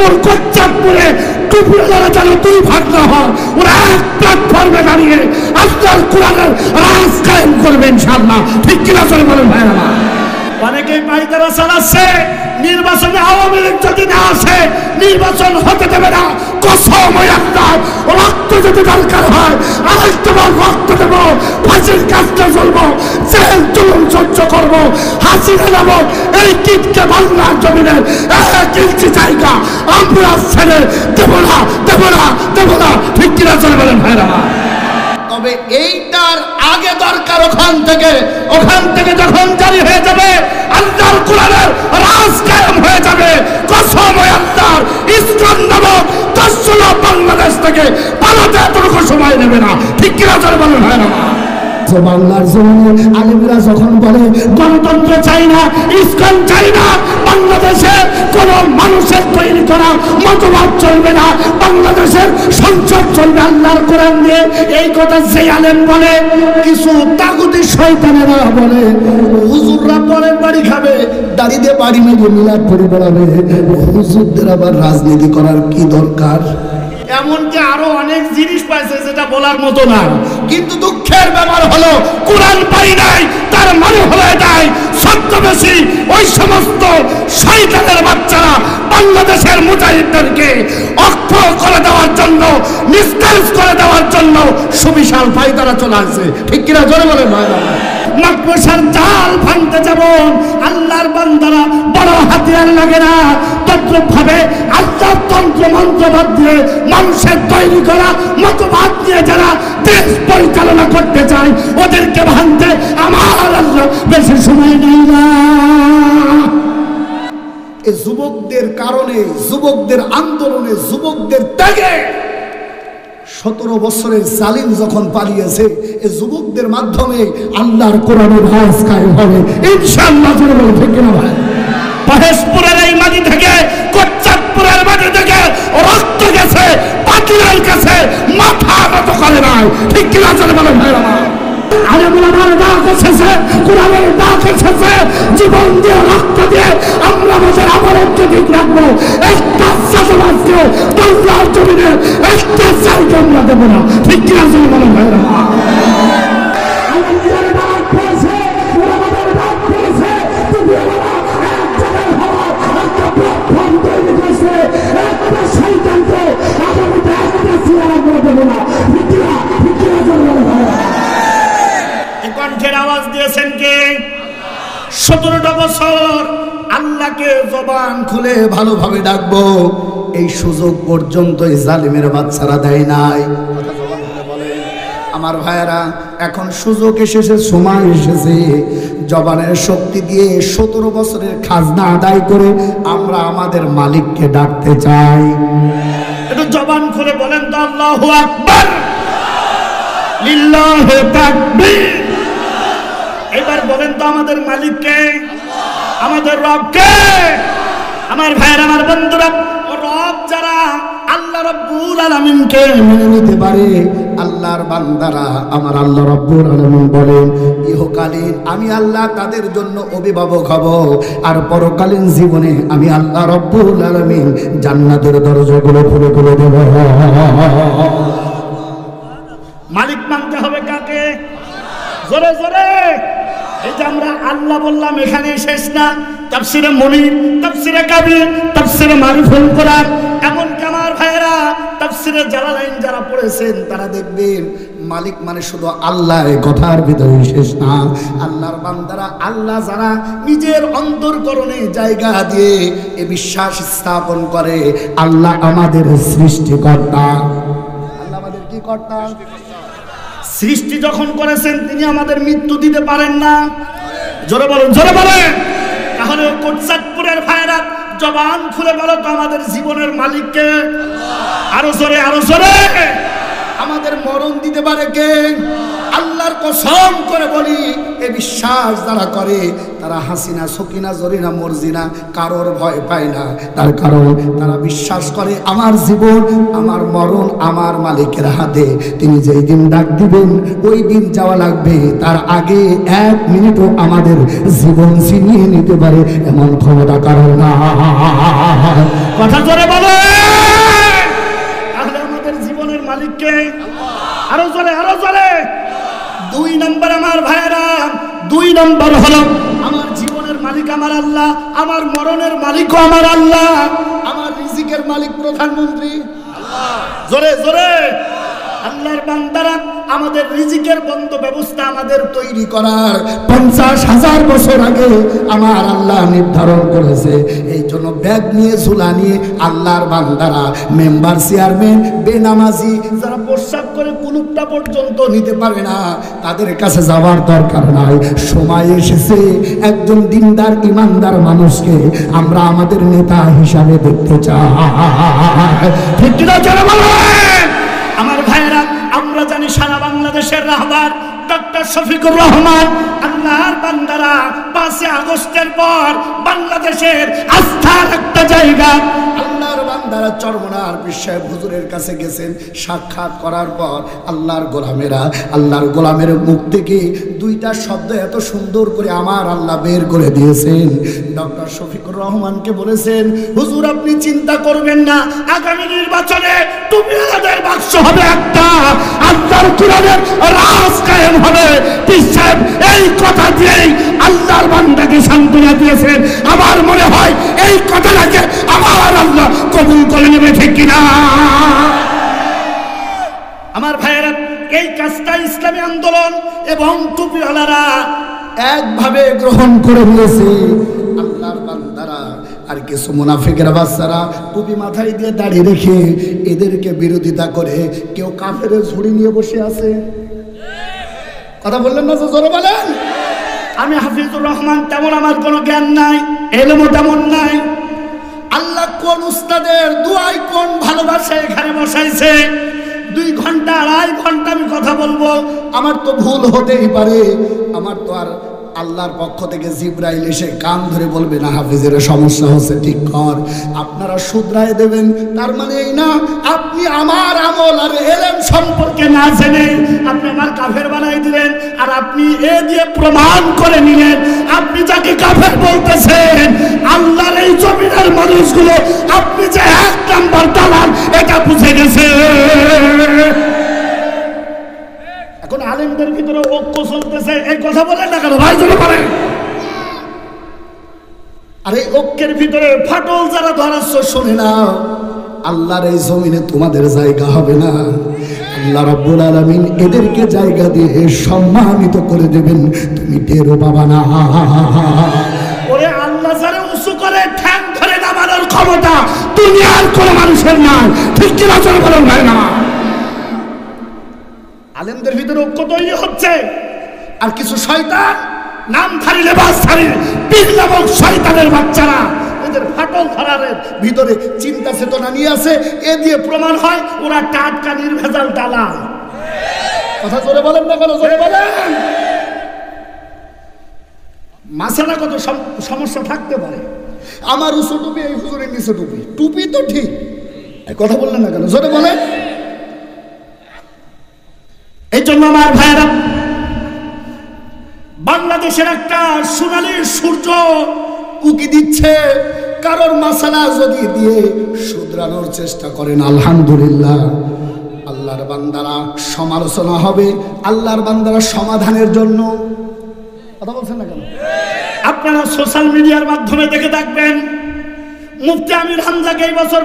চাঁদপুর কোচ্চাদপুরে টুপিওয়ালারা যেন দুই ভাগ না হয়, ওরা এক প্ল্যাটফর্মে দাঁড়িয়ে আল্লাহর কোরআনের রাজ কায়েম করবে ইনশাআল্লাহ। ঠিক কিনা চলে বলেন ভাইরা? অনেকেই পায়তারা চালাচ্ছে, নির্বাচনে আওয়ামী লীগ যদি না আসে নির্বাচন হতে দেবে না। কসম আল্লাহর, রক্ত যদি দরকার হয় আরেকবার রক্ত দেবো, ফাঁসির কাজটা চলবো, জেল জুলুম সহ্য করবো, হাসিনা নামক এই কীটকে বাংলার জমিনের এক ইঞ্চি জায়গা আমরা ছেড়ে দেবো না, দেবো না, দেবো না। ঠিক কিনা চলে বলেন ভাইরা? তবে এইটার আগে দরকার ওখান থেকে যখন জারি হয়ে যাবে আল্লাহর কোরআনের রাজ কায়েম হয়ে যাবে, কসম আল্লাহর, ইসলাম নামক দর্শনা বাংলাদেশ থেকে পালাতে এতটুকু সময় নেবে না। ঠিক কিনা চলে বলেন ভাইরা? বাংলার জমিনে আলেমরা যখন বলে গণতন্ত্র চাই না, ইসলাম চাই না, বাংলাদেশে কোন মানুষের তৈরি করা মতবাদ চলবে না, বাংলাদেশের সংসদ চলবে আল্লাহর কোরআন দিয়ে, এই কথা যে আলেম বলে কিছু তাগুতি শয়তানেরা বলে, হুজুররা পরের বাড়ি খাবে, দাড়িতে বাড়ি মেরে মিলাদ পড়ে বেড়াবে, হুজুরদের আবার রাজনীতি করার কি দরকার? এমনকি আরো অনেক জিনিস পাইছে যেটা বলার মতো না। কিন্তু দুঃখের ব্যাপার হলো কোরআন পাই নাই, তার মানে হলো এটাই ছদ্মবেশী ওই সমস্ত শয়তানের বাচ্চারা বাংলাদেশের মুজাহিদদেরকে অক্ষম করে দেওয়ার জন্য, নিস্তেজ করে দেওয়ার জন্য সুবিশাল পায়তারা চলে আসছে। ঠিক কিনা জোরে বলে ভাইরা? মাকড়সার জাল ভাঙতে যেমন আল্লাহর বান্দারা বড় হাতিয়ার লাগে না, তদ্রুপভাবে আল্লাহর তন্ত্র মন্ত্রবাদ দিয়ে মানুষের তৈরি করা মতবাদ দিয়ে যারা দেশ পরিচালনা করতে চায় ওদেরকে ভাঙতে আমার আল্লাহ বেশি সময় নেই না। এই যুবকদের কারণে, যুবকদের আন্দোলনে, যুবকদের ত্যাগে 17 বছরের জালিম যখন পালিয়েছে, এই যুবকদের মাধ্যমে আল্লাহর কোরআনের রাজ কায়েম হবে ইনশাআল্লাহ। ঠিক না ভাই? মহেশপুরের এই মাটি থেকে, কোচ্চাদপুরের মাটি থেকে রক্ত গেছে, পাতিলের কাছে মাথা নত করে নাই। ঠিক কিনা চলে বলেন ভাইরা? আলেমুলামার ডাক এসেছে, কোরআনের ডাক এসেছে, জীবন দিয়ে রক্ত দিয়ে আমরা আমাদের আমলকে ঠিক রাখবো। একটা চাষবাসকেও বাংলার জমিনে একটা জায়গা আমরা দেবো না। ঠিক কিনা চলে বলেন ভাইরা? কণ্ঠের আওয়াজ দিয়েছেন কে? 17টা বছর আল্লাহকে জবান খুলে ভালোভাবে ডাকবো, এই সুযোগ পর্যন্ত এই জালিমের বাচ্চারা দেয় নাই। আমার ভাইয়েরা, এখন সুযোগ এসেছে, সময় এসেছে, জবানের শক্তি দিয়ে 17 বছরের খাজনা আদায় করে আমরা আমাদের মালিককে ডাকতে চাই। একটু জবান খুলে বলেন তো আল্লাহু আকবার, লিল্লাহি তাকবীর। এবার বলেন তো আমাদের মালিককে, আমাদের রবকে। আমার ভাইয়েরা, আমার বন্ধুরা, রব যারা আল্লাহ রাব্বুল আলামিনকে মেনে নিতে পারে, আল্লাহর বান্দারা আমার আল্লাহ রাব্বুল আলামিন বলেন ইহকালীন আমি আল্লাহ তাদের জন্য অভিভাবক হব, আর পরকালীন জীবনে আমি আল্লাহ রাব্বুল আলামিন জান্নাতের দরজাগুলো খুলে খুলে দেব। মালিক মানতে হবে কাকে? জোরে জোরে। এই যে আমরা আল্লাহ বললাম, এখানে শেষ না। তাফসিরে মুনির, তাফসিরে কাবীর, তাফসিরে মারিফুল কোরআন, এমনকি আমার ভাইয়েরা তাফসিরে জালালাইন যারা পড়েছেন তারা দেখবেন মালিক মানে শুধু আল্লাহ, এই কথার ভিতরে শেষ না। আল্লাহর বান্দারা, আল্লাহ যারা নিজের অন্তরকরণে জায়গা দিয়ে এই বিশ্বাস স্থাপন করে আল্লাহ আমাদের সৃষ্টিকর্তা। আল্লাহ আমাদের কি কর্তা? সৃষ্টি যখন করেছেন তিনি আমাদের মৃত্যু দিতে পারেন না। জোরে বলেন, জোরে বলেন। তাহলে কোচ্চাদপুরের ভাইরা জবান খুলে বলো তো আমাদের জীবনের মালিককে। আরো জোরে, আরো জোরে। আমাদের মরণ দিতে পারে কে? আল্লাহর কসম করে বলি, এই বিশ্বাস যারা করে তারা হাসিনা, সকিনা, জরিনা, মর্জিনা কারোর ভয় পায় না। তার কারণ তারা বিশ্বাস করে আমার জীবন, আমার মরণ আমার মালিকের হাতে। তিনি যেই দিন ডাক দিবেন ওই দিন যাওয়া লাগবে, তার আগে 1 মিনিটও আমাদের জীবন ছিনিয়ে নিতে পারে এমন ক্ষমতা কারণ না। কথা জোরে বলে। নম্বর হলো আমার জীবনের মালিক আমার আল্লাহ, আমার মরণের মালিকও আমার আল্লাহ, আমার রিজিকের মালিক প্রধানমন্ত্রী আল্লাহ। জোরে জোরে আল্লাহর বান্দারা, আমাদের রিজিকের বন্ধ ব্যবস্থা আমাদের তৈরি করার 50,000 বছর আগে আমার আল্লাহ নির্ধারণ করেছে। এই জন্য ব্যাগ নিয়ে ঝুলা নিয়ে আল্লাহর বান্দারা, মেম্বার চেয়ারম্যান, বেনামাজি যারা প্রস্রাব করে কুলুপটা পর্যন্ত নিতে পারে না, তাদের কাছে যাওয়ার দরকার নাই। সময় এসেছে একজন দিনদার ইমানদার মানুষকে আমরা আমাদের নেতা হিসাবে দেখতে চাই। ঠিক কিনা যারা বলেন আমার ভাইয়েরা, আমরা জানি সারা বাংলাদেশের রাহবার ডক্টর শফিকুর রহমান। আল্লাহর বান্দারা 5 আগস্টের পর বাংলাদেশের আস্থার একটা জায়গা, আল্লাহর বান্দারা চরমনার বিশ্ব হুজুরের কাছে গেছেন। সাক্ষাৎ করার পর আল্লাহর গোলামেরা, আল্লাহর গোলামের মুখ থেকে 2টা শব্দ এত সুন্দর করে আমার আল্লাহ বের করে দিয়েছেন। ডক্টর শফিকুর রহমানকে বলেছেন, হুজুর আপনি চিন্তা করবেন না, আগামী নির্বাচনে টুপিওয়ালাদের বাক্স হবে একটা, আল্লাহর কোরআনের রাজ কায়েম হবে। পীর সাহেব এই কথা দিয়েই আল্লাহর বান্দাকে সান্ত্বনা দিয়েছেন। আমার মনে হয় এই কথাটাকে আমার আল্লাহ কবুল করে নেবে, ঠিক কিনা আমার ভাইয়েরা? এই কাজটা ইসলামী আন্দোলন এবং টুপিওয়ালারা একভাবে গ্রহণ করে নিয়েছে। আল্লাহর বান্দারা আর কিছু মুনাফিকের বাচ্চারা টুপি মাথায় দিয়ে দাঁড়িয়ে রেখে এদেরকে বিরোধিতা করে কেউ কাফের ঝুড়ি নিয়ে বসে আছে। কথা বললেন না? জোরে বলেন। আমি হাফিজুর রহমান, তেমন আমার কোনো জ্ঞান নাই, এলমও তেমন নাই। আল্লাহ কোন উস্তাদের দুয়াই কোন ভালোবাসা এখানে বসাইছে। 2 ঘন্টা 2.5 ঘন্টা আমি কথা বলবো, আমার তো ভুল হতেই পারে। আমার তো আর আল্লাহর পক্ষ থেকে জিবরাইল এসে কান ধরে বলবে না হাফিজের সমস্যা হচ্ছে, ঠিক কর, আপনারা শুধরায় দেবেন। তার মানে এই না আপনি আমার আমল আর এলেম সম্পর্কে না জেনে আপনি আমার কাফের বানাই দিলেন, আর আপনি এ দিয়ে প্রমাণ করে নিলেন আপনি যাকে কাফের বলতেছেন আল্লাহর এই জমিনের মানুষগুলো আপনি যে 1 নাম্বার দালাল এটা বুঝে গেছে। এখন আলেমদের ভিতরে ঐক্য চলতেছে, এই কথা বলেন না কেন ভাই? জন্য বলেন। আর এই ঐক্যের ভিতরে ফাটল যারা ধরাচ্ছ, শুনে না, আল্লাহর এই জমিনে তোমাদের জায়গা হবে না। আল্লাহ রাব্বুল আলামিন এদেরকে জায়গা দিয়ে সম্মানিত করে দেবেন, তুমি টেরও পাবা না। ওরে আল্লাহ যারা উঁচু করে ঠ্যাং ধরে নামানোর ক্ষমতা দুনিয়ার কোন মানুষের নাই, ঠিক কিনা চলে বলেন ভাই না? আলেমদের ভিতরে ঐক্য তৈরি হচ্ছে, আর কিছু শয়তান নামধারী লেবাসধারী পীর নামক শয়তানের বাচ্চারা এদের ফাটল ধরার ভিতরে চিন্তা চেতনা নিয়ে আসে। এ দিয়ে প্রমাণ হয় ওরা টাটকা নির্ভেজাল দালাল। কথা জোরে বলেন না কেন? জোরে বলেন। মাসালা কত সমস্যা থাকতে পারে। আমার উঁচু টুপি, এই হুজুরের নিচু টুপি, টুপি তো ঠিক, কথা বললেন না কেন? জোরে বলেন। এই জন্য আমার ভাইয়েরা, বাংলাদেশের একটা সোনালী সূর্য উকি দিচ্ছে। কারোর মাসালা যদি দিয়ে শুধরানোর চেষ্টা করেন, আলহামদুলিল্লাহ, আল্লাহর বান্দারা সমালোচনা হবে, আল্লাহর বান্দারা সমাধানের জন্য। কথা বলছেন না কেন? আপনারা সোশ্যাল মিডিয়ার মাধ্যমে দেখে থাকবেন, মুফতি আমির হামজাকে এই বছর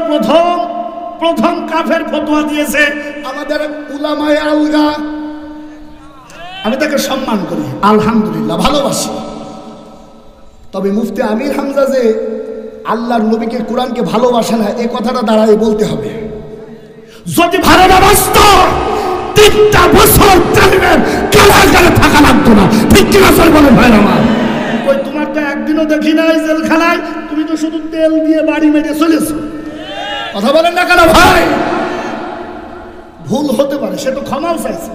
প্রথম কাফের ফতোয়া দিয়েছে আমাদের উলামায়ে আলগা। আমি তাকে সম্মান করি, আলহামদুলিল্লাহ, ভালোবাসি। তবে মুফতি আমির হামজা যে আল্লাহর নবীকে, কোরআনকে ভালোবাসে না, এই কথাটা দাঁড়ায় বলতে হবে। যদি ভালোবাসত 3টা বছর তালিমের কারাগারে থাকা লাগতো না, ঠিক কিনা স্যার বলেন ভাই আমার? ওই তোমার তো একদিনও দেখি নাই জেলখানায়, তুমি তো শুধু তেল দিয়ে বাড়ি মেরে চলেছো। কথা বলেন না কেন ভাই? ভুল হতে পারে, সে তো ক্ষমাও চাইছে,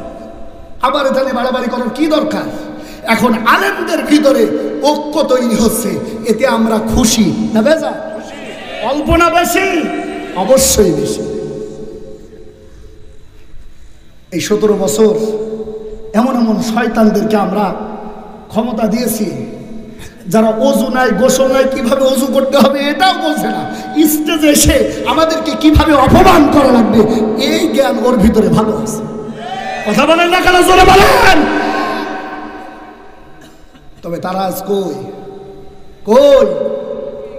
আবার এখানে বাড়াবাড়ি করার কি দরকার? এখন আলেমদের ভিতরে ঐক্য তৈরি হচ্ছে, এতে আমরা খুশি না বেজা? অল্প না বেশি? অবশ্যই বেশি। এই 17 বছর এমন এমন শয়তানদেরকে আমরা ক্ষমতা দিয়েছি, যারা অজু নাই, গোসল নাই, কিভাবে অজু করতে হবে এটাও বলছে না। স্টেজে এসে আমাদেরকে কিভাবে অপমান করা লাগবে এই জ্ঞান ওর ভিতরে ভালো আছে। কথা বলেন না কেন? জোরে বলেন। তবে তারা আজ কই কই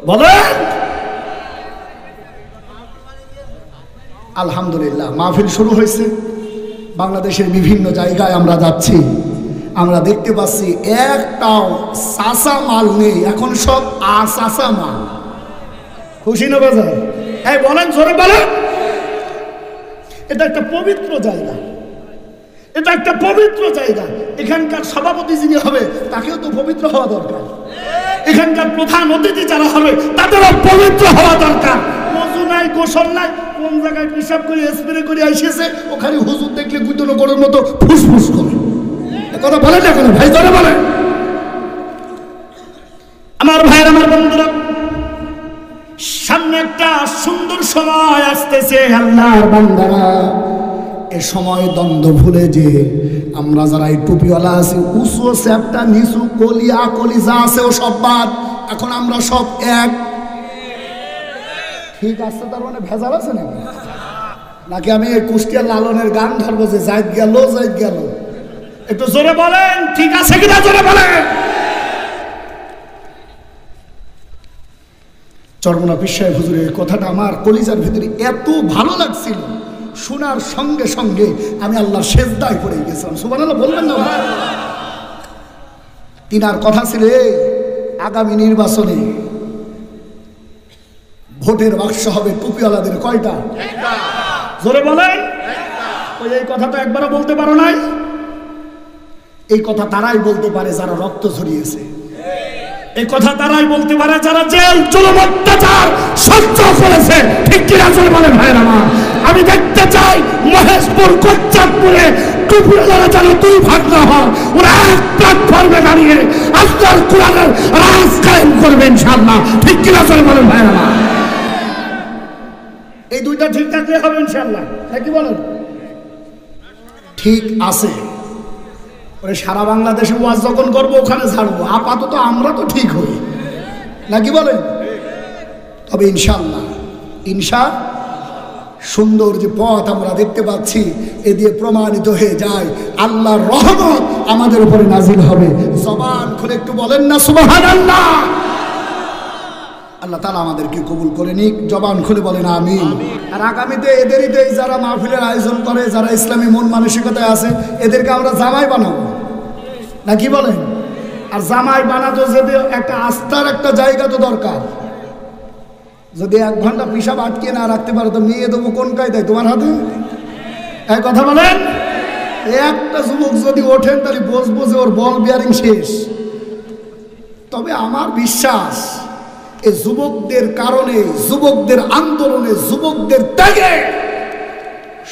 বলেন? আলহামদুলিল্লাহ, মাহফিল শুরু হয়েছে। বাংলাদেশের বিভিন্ন জায়গায় আমরা যাচ্ছি, আমরা দেখতে পাচ্ছি একটাও সাসা মাল নেই, এখন সব আসাসা মাল। খুশি না বাজার? এই বলেন, জোরে বলেন। এটা একটা পবিত্র জায়গা, এটা একটা পবিত্র জায়গা। এখানকার সভাপতি যিনি হবে তাকেও তো পবিত্র হওয়া দরকার। এখানকার প্রধান অতিথি যারা হবে তাদেরও পবিত্র হওয়া দরকার। ওযু নাই, গোসল নাই, কোন জায়গায় পেশাব করে স্প্রে করে এসেছে, ওখানে হুজুর দেখলে গুতনো করার মতো ফুসফুস করে। কথা বলেন না কেন ভাই? ধরে বলেন। আমার ভাইয়ের, আমার বন্ধুরা, সামনে একটা সুন্দর সময় আসতেছে। আল্লাহর বান্দারা, এ সময় দ্বন্দ্ব ভুলে যে আমরা যারা এই টুপিওয়ালা আছি, উঁচু চ্যাপটা নিচু কলিয়া কলিজা আছে ও সব বাদ। এখন আমরা সব এক। ঠিক আছে, তার মানে ভেজাল আছে নাকি? নাকি আমি এই কুষ্টিয়ার লালনের গান ধরবো যে জায়দ গেল জায়দ গেল? একটু জোরে বলেন, ঠিক আছে কিনা জোরে বলেন। চরমোনা পীর সাহেব হুজুরের কথাটা আমার কলিজার ভিতরে এত ভালো লাগছিল, শোনার সঙ্গে সঙ্গে আমি আল্লাহর সেজদায় পড়ে গেছিলাম। সুবহানাল্লাহ বলবেন না ভাই? তিনার কথা ছিল আগামী নির্বাচনে ভোটের বাক্স হবে টুপিওয়ালাদের কয়টা? জোরে বলেন। ওই এই কথা তো একবারও বলতে পারো নাই। এই কথা তারাই বলতে পারে যারা রক্ত ঝরিয়েছে। এই কথা তারাই বলতে পারে যারা জেল জুলুম অত্যাচার সহ্য করেছে। ঠিক কিনা জোরে বলেন ভাইয়ের আমার? আমি দেখতে চাই মহেশপুর কোচ্চাদপুরে টুপিওয়ালারা যেন দুই ভাগ না হয়, ওরা এক প্ল্যাটফর্মে দাঁড়িয়ে আল্লাহর কোরআনের রাজ কায়েম করবে ইনশাআল্লাহ। ঠিক কিনা জোরে বলেন ভাইয়ের আমার? এই দুইটা ঠিক থাকলে হবে ইনশাআল্লাহ, নাকি বলেন? ঠিক আছে। ওরে সারা বাংলাদেশে ওয়াজ যখন করবো ওখানে ছাড়বো, আপাতত আমরা তো ঠিক হই, নাকি বলেন? তবে ইনশাআল্লাহ, সুন্দর যে পথ আমরা দেখতে পাচ্ছি, এ দিয়ে প্রমাণিত হয়ে যায় আল্লাহর রহমত আমাদের উপরে নাজিল হবে। জবান খুলে একটু বলেন না সুবহানাল্লাহ। আল্লাহ তাআলা আমাদেরকে কবুল করে নিক। জবান খুলে বলেন আমিন। আর আগামীতে এদেরই যারা মাহফিলের আয়োজন করে, যারা ইসলামী মন মানসিকতায় আছে, এদেরকে আমরা জামাই বানাবো, নাকি বলেন? আর জামাই বানাতো যদি একটা আস্থার একটা জায়গা তো দরকার। যদি 1 ঘন্টা পিসাব আটকে না রাখতে পারো তো মেয়ে দেবো কোন কায়দায় তোমার হাতে? এক কথা বলেন। একটা যুবক যদি ওঠেন তাহলে বসবো যে ওর বল বিয়ারিং শেষ। তবে আমার বিশ্বাস এই যুবকদের কারণে, যুবকদের আন্দোলনে, যুবকদের ত্যাগে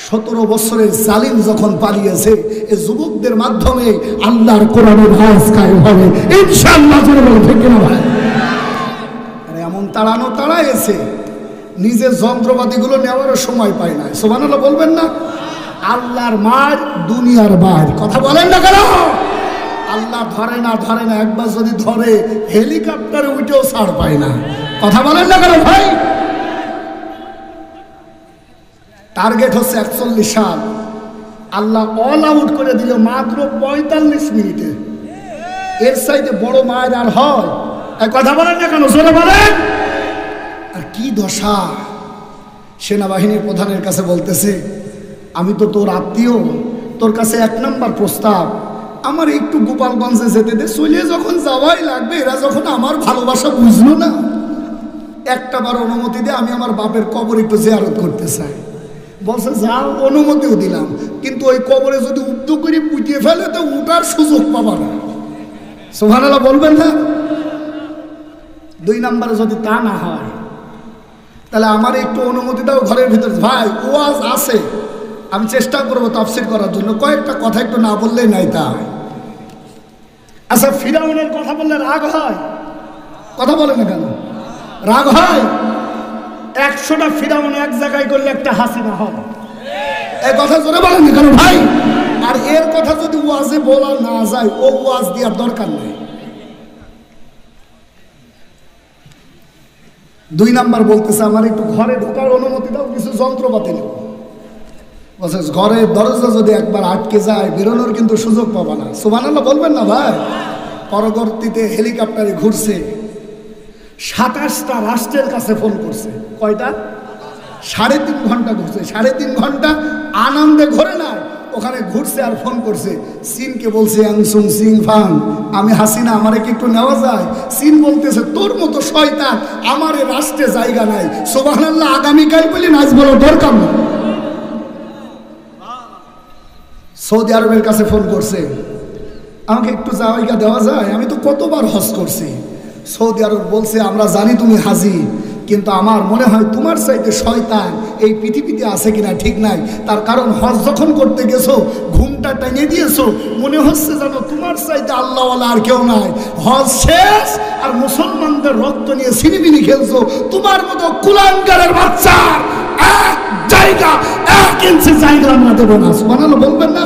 17 বছরের জালিম যখন পালিয়েছে, এই যুবকদের মাধ্যমে আল্লাহর কোরআনের রাজ কায়েম হবে ইনশাআল্লাহ। ঠিক না ভাই? এমন তাড়ানো তাড়াইছে, নিজের যন্ত্রপাতিগুলো নেওয়ারও সময় পায় না। সুবহানাল্লাহ বলবেন না? আল্লাহর মার দুনিয়ার মার। কথা বলেন না কেন? আল্লাহ ধরে না, একবার যদি ধরে হেলিকপ্টারে উঠেও ছাড় পায় না। কথা বলেন না কেন ভাই? টার্গেট হচ্ছে 41 সাল। আল্লাহ অল আউট করে দিল মাত্র 45 মিনিটে। এর চাইতে বড় মায়ের আর হয়? কথা বলেন না কেন? জোরে বলেন। আর কি দশা! সেনাবাহিনীর প্রধানের কাছে বলতেছে, আমি তো তোর আত্মীয়, তোর কাছে 1 নম্বর প্রস্তাব, আমার একটু গোপালগঞ্জে যেতে দে। চলে যখন যাওয়াই লাগবে, এরা যখন আমার ভালোবাসা বুঝলো না, একটা বার অনুমতি দে, আমি আমার বাপের কবর একটু জিয়ারত করতে চাই। বলছে যাও, অনুমতিও দিলাম, কিন্তু ওই কবরে যদি উদ্যোগ করে পুঁটিয়ে ফেলে তো উঠার সুযোগ পাবা না। সুবহানাল্লাহ বলবেন না? 2 নম্বরে যদি তা না হয়, তাহলে আমার একটু অনুমতি দাও ঘরের ভিতরে। ভাই ওয়াজ আছে, আমি চেষ্টা করবো তাফসীর করার জন্য, কয়েকটা কথা একটু না বললেই নাই তা। আচ্ছা, ফিরাউনের কথা বললে রাগ হয়? কথা বলে না কেন? রাগ হয়? 100টা ফিরাউন এক জায়গায় করলে একটা হাসিনা হয়। এই কথা জোরে বলেন না কেন ভাই? আর এর কথা যদি ওয়াজে বলা না যায়, ও ওয়াজ দেওয়ার দরকার নেই। 2 নাম্বার বলতেছে, আমার একটু ঘরে ঢোকার অনুমতি দাও, কিছু যন্ত্রপাতি নেব। বলছে ঘরের দরজা যদি একবার আটকে যায়, বেরোনোর কিন্তু সুযোগ পাবা না। সুবহানাল্লাহ বলবেন না ভাই? পরবর্তীতে হেলিকপ্টারে ঘুরছে, 27টা রাষ্ট্রের কাছে ফোন করছে। কয়টা? 3.5 ঘন্টা ঘুরছে। 3.5 ঘন্টা আনন্দে ঘোরে না, ওখানে ঘুরছে আর ফোন করছে। চীনকে বলছে আংসুং সিং ফাং, আমি হাসিনা, আমারে কি একটু নেওয়া যায়? চীন বলতেছে তোর মতো শয়তান আমার রাষ্ট্রে জায়গা নাই। সুবহানাল্লাহ, আগামীকাল বলি নাচ বলো দরকার না। সৌদি আরবের কাছে ফোন করছে, আমাকে একটু জায়গা দেওয়া যায়, আমি তো কতবার হজ করছি। সৌদি আরব বলছে আমরা জানি তুমি হাজি, কিন্তু আমার মনে হয় তোমার চাইতে শয়তান এই পৃথিবীতে আছে কিনা ঠিক নাই। তার কারণ হজ যখন করতে গেছো ঘুমটা টেনে দিয়েছো, মনে হচ্ছে যেন তোমার চাইতে আল্লাহওয়ালা আর কেউ নাই। হজ শেষ আর মুসলমানদের রক্ত নিয়ে সিনিবিনি খেলছো। তোমার মতো কুলাঙ্গারের বাচ্চার এক জায়গা, 1 ইঞ্চি জায়গা আমরা দেবো না। সুবহানাল্লাহ বলবেন না?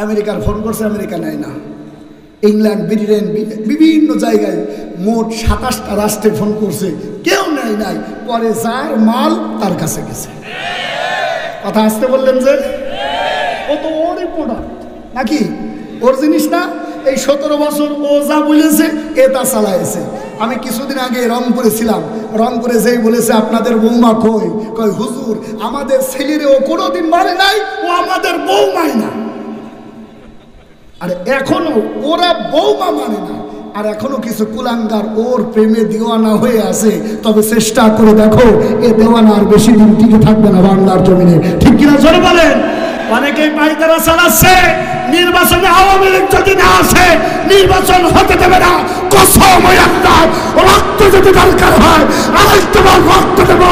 আমেরিকার ফোন করছে, আমেরিকা নেয় না। ইংল্যান্ড, ব্রিটেন, বিভিন্ন জায়গায় মোট 27টা রাষ্ট্রে ফোন করছে, কেউ নেয় নাই। পরে যার মাল তার কাছে গেছে। কথা আসতে বললেন যে ও তো ওরই প্রোডাক্ট নাকি, ওর জিনিস না। এই 17 বছর ও যা বলেছে এ তা চালাইছে। আমি কিছুদিন আগে রংপুরে ছিলাম, রংপুরে যেই বলেছে আপনাদের বৌমা কই, কই হুজুর আমাদের ছেলেরে ও কোনোদিন মারে নাই, ও আমাদের বৌমাই না। আর এখনো ওরা বৌমা মানে না, আর এখনো কিছু কুলাঙ্গার ওর প্রেমে দিওয়ানা হয়ে আছে। তবে চেষ্টা করে দেখো এ দেওয়ানা আর বেশি দিন টিকে থাকবে না বাংলার জমিনে, ঠিক কিনা জোরে বলেন? অনেকেই পায়তারা চালাচ্ছে, নির্বাচনে আওয়ামী লীগ যদি না আসে নির্বাচন হতে দেবে না। কসম একটা রক্ত যদি দরকার হয় আরেকবার রক্ত দেব,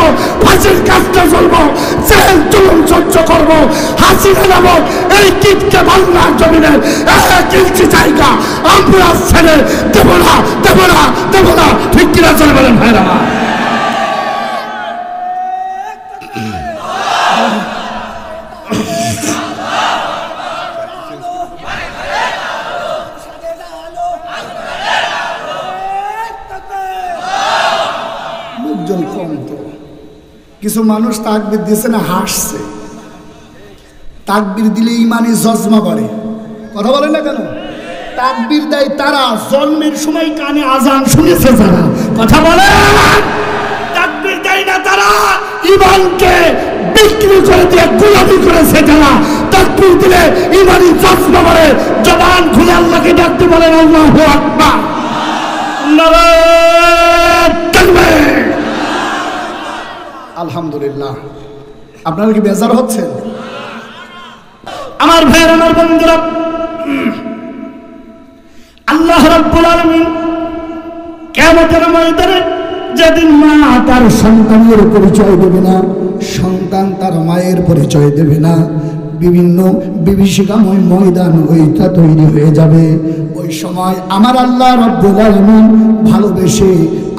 ফাঁসির কাজটা চলবো, জেল জুলুম সহ্য করবো, হাসিনা নামক এই কীটকে বাংলার জমিনের 1 ইঞ্চি জায়গা আমরা ছেড়ে দেব না, দেব না, দেব না, ঠিক কিনা চলে বলেন ভাইরা? কিছু মানুষ তাকবীর দিয়েছে না, হাসছে। তাকবীর দিলে ইমানি জজমা বাড়ে। কথা বলে না কেন? তাকবীর দেয় তারা জন্মের সময় কানে আজান শুনেছে যারা। কথা বলে, তাকবীর দেয় না তারা ইমানকে বিক্রি করে দিয়ে গোলামি করেছে যারা। তাকবীর দিলে ইমানি জজমা বাড়ে। জবান খুলে আল্লাহকে ডাকতে বলেন আল্লাহু আকবার, নারায়ে তাকবীর। আলহামদুলিল্লাহ। আপনারা কি বেজার হচ্ছেন? আমার ভাইয়ের, আমার বন্ধুরা, আল্লাহ রাব্বুল আলামিন কিয়ামতের ময়দানে যেদিন মা তার সন্তানের পরিচয় দেবে না, সন্তান তার মায়ের পরিচয় দেবে না, বিভিন্ন বিভীষিকাময় ময়দান ওইটা তৈরি হয়ে যাবে। ওই সময় আমার আল্লাহ রাব্বুল আলামিন ভালোবেসে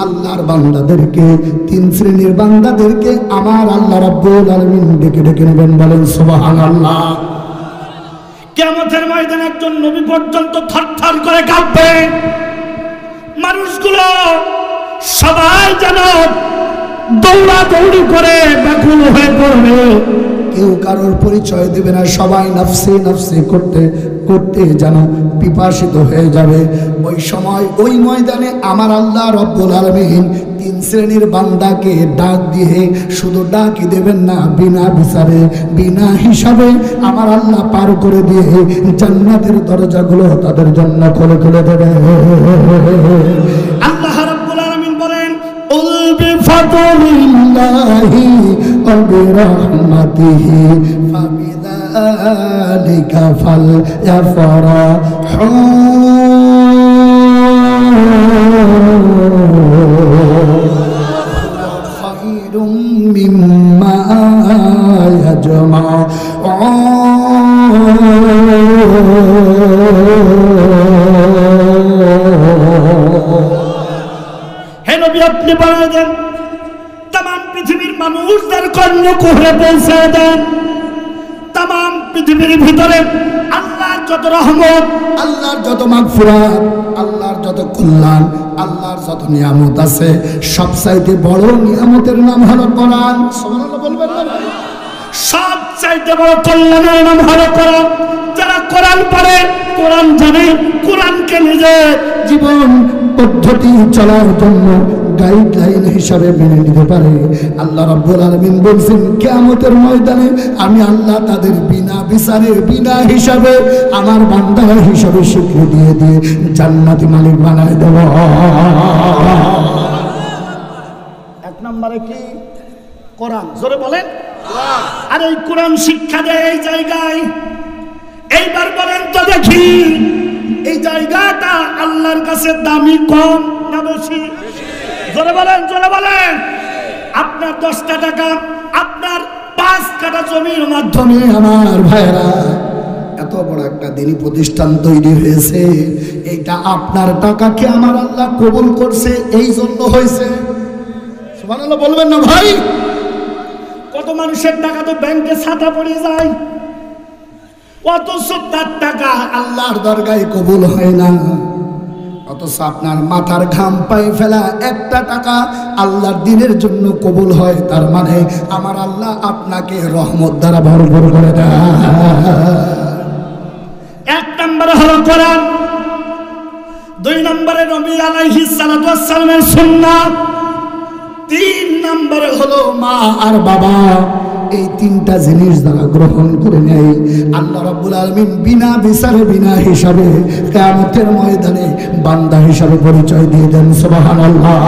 আল্লাহর বান্দাদেরকে, 3 শ্রেণীর বান্দাদেরকে আমার আল্লাহ রাব্বুল আলামিন ডেকে ডেকে নেবেন। বলেন সুবহানাল্লাহ। কিয়ামতের ময়দানে একজন নবী পর্যন্ত থরথর করে কাঁপবে। মানুষগুলো সবাই যেন দৌড়াদৌড়ি করে ব্যাকুল হয়ে পড়বে। কেউ কারোর পরিচয় দেবে না, সবাই নফসে নফসে করতে করতে যেন পিপাসিত হয়ে যাবে। ওই সময় ওই ময়দানে আমার আল্লাহ রব্বুল আলামিন 3 শ্রেণীর বান্দাকে ডাক দিয়ে, শুধু ডাকই দেবেন না, বিনা বিচারে বিনা হিসাবে আমার আল্লাহ পার করে দিয়ে জান্নাতের দরজাগুলো তাদের জন্য খুলে খুলে দেবে। আল্লাহ রাব্বুল আলামিন বলেন, উল বিফাদলিল্লাহি ওয়া বিরহমাতিহি ফাবিযালিকা ফালইফরাহু খায়রুম মিম্মা ইয়াজমাউন। হে নবী, আপনি বলে দেন তাম পৃথিবীর মানুষদের কর্ণকুহরে পৌঁছে দেন। তাম পৃথিবীর ভিতরে আল্লাহর যত রহমত, আল্লাহর যত মাগফিরাত, আল্লাহর যত কল্যাণ, আল্লাহর যত নিয়ামত আছে, সবচাইতে বড় নিয়ামতের নাম হলো কোরআন। সুবহানাল্লাহ বলবেন না? সবচাইতে বড় কল্যাণের নাম হলো কোরআন। যারা কোরআন পড়ে, কোরআন জানে, কোরআনকে নিজের জীবন পদ্ধতি চলার জন্য গাইডলাইন হিসাবে মেনে নিতে পারে, আল্লাহ রাব্বুল আলামিন বলছেন কিয়ামতের ময়দানে আমি আল্লাহ তাদের বিনা বিচারে বিনা হিসাবে আমার বান্দা হিসাবে স্বীকৃতি দিয়ে জান্নাতি মালিক বানায় দেব। এক নম্বরে কি? কোরআন। জোরে বলেন। আর এই কোরআন শিক্ষা দেয় এই জায়গায়। এইবার বলেন তো দেখি, এই জায়গাটা আল্লাহর কাছে দামি কম না বেশি? জোরে বলেন, জোরে বলেন। আপনার 10টা টাকা, আপনার 5 কাঠা জমির মাধ্যমে আমার ভাইরা এত বড় একটা দিনী প্রতিষ্ঠান তৈরি হয়েছে। এইটা আপনার টাকাকে আমার আল্লাহ কবুল করছে, এই জন্য হয়েছে। সুবহানাল্লাহ বলবেন না ভাই? কত মানুষের টাকা তো ব্যাংকে ছাতা পড়ে যায়, অথচ তার টাকা আল্লাহর দরগায় কবুল হয় না। অথচ আপনার মাথার ঘাম পায়ে ফেলা একটা টাকা আল্লাহর দ্বীনের জন্য কবুল হয়। তার মানে আমার আল্লাহ আপনাকে রহমত দ্বারা ভরপুর করে দেয়। এক নম্বরে হলো কোরআন, 2 নম্বরে নবী আলাইহিস সালাতু ওয়াস সালামের সুন্নাহ, 3 নম্বরে হলো মা আর বাবা। এই 3টা জিনিস দ্বারা গ্রহণ করে নেয় আল্লাহ রাব্বুল আলামিন বিনা বিচারে বিনা হিসাবে কিয়ামতের ময়দানে বান্দা হিসাবে পরিচয় দিয়ে দেন। সুবহানাল্লাহ।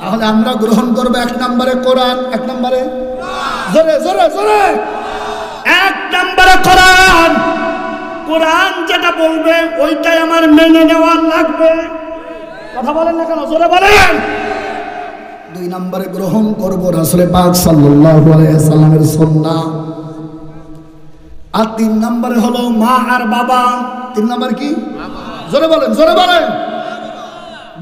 তাহলে আমরা গ্রহণ করব 1 নম্বরে কোরআন। 1 নম্বরে জোরে জোরে জোরে 1 নম্বরে কোরআন। কোরআন যেটা বলবে ওইটাই আমার মেনে নেওয়া লাগবে। কথা বলেন না কেন? জোরে বলেন। 2 নম্বরে গ্রহণ করব রাসূল পাক সাল্লাল্লাহু আলাইহি সাল্লামের সুন্নাহ। আর 3 নম্বরে হলো মা আর বাবা। 3 নম্বর কি? জোরে বলেন, জোরে বলেন।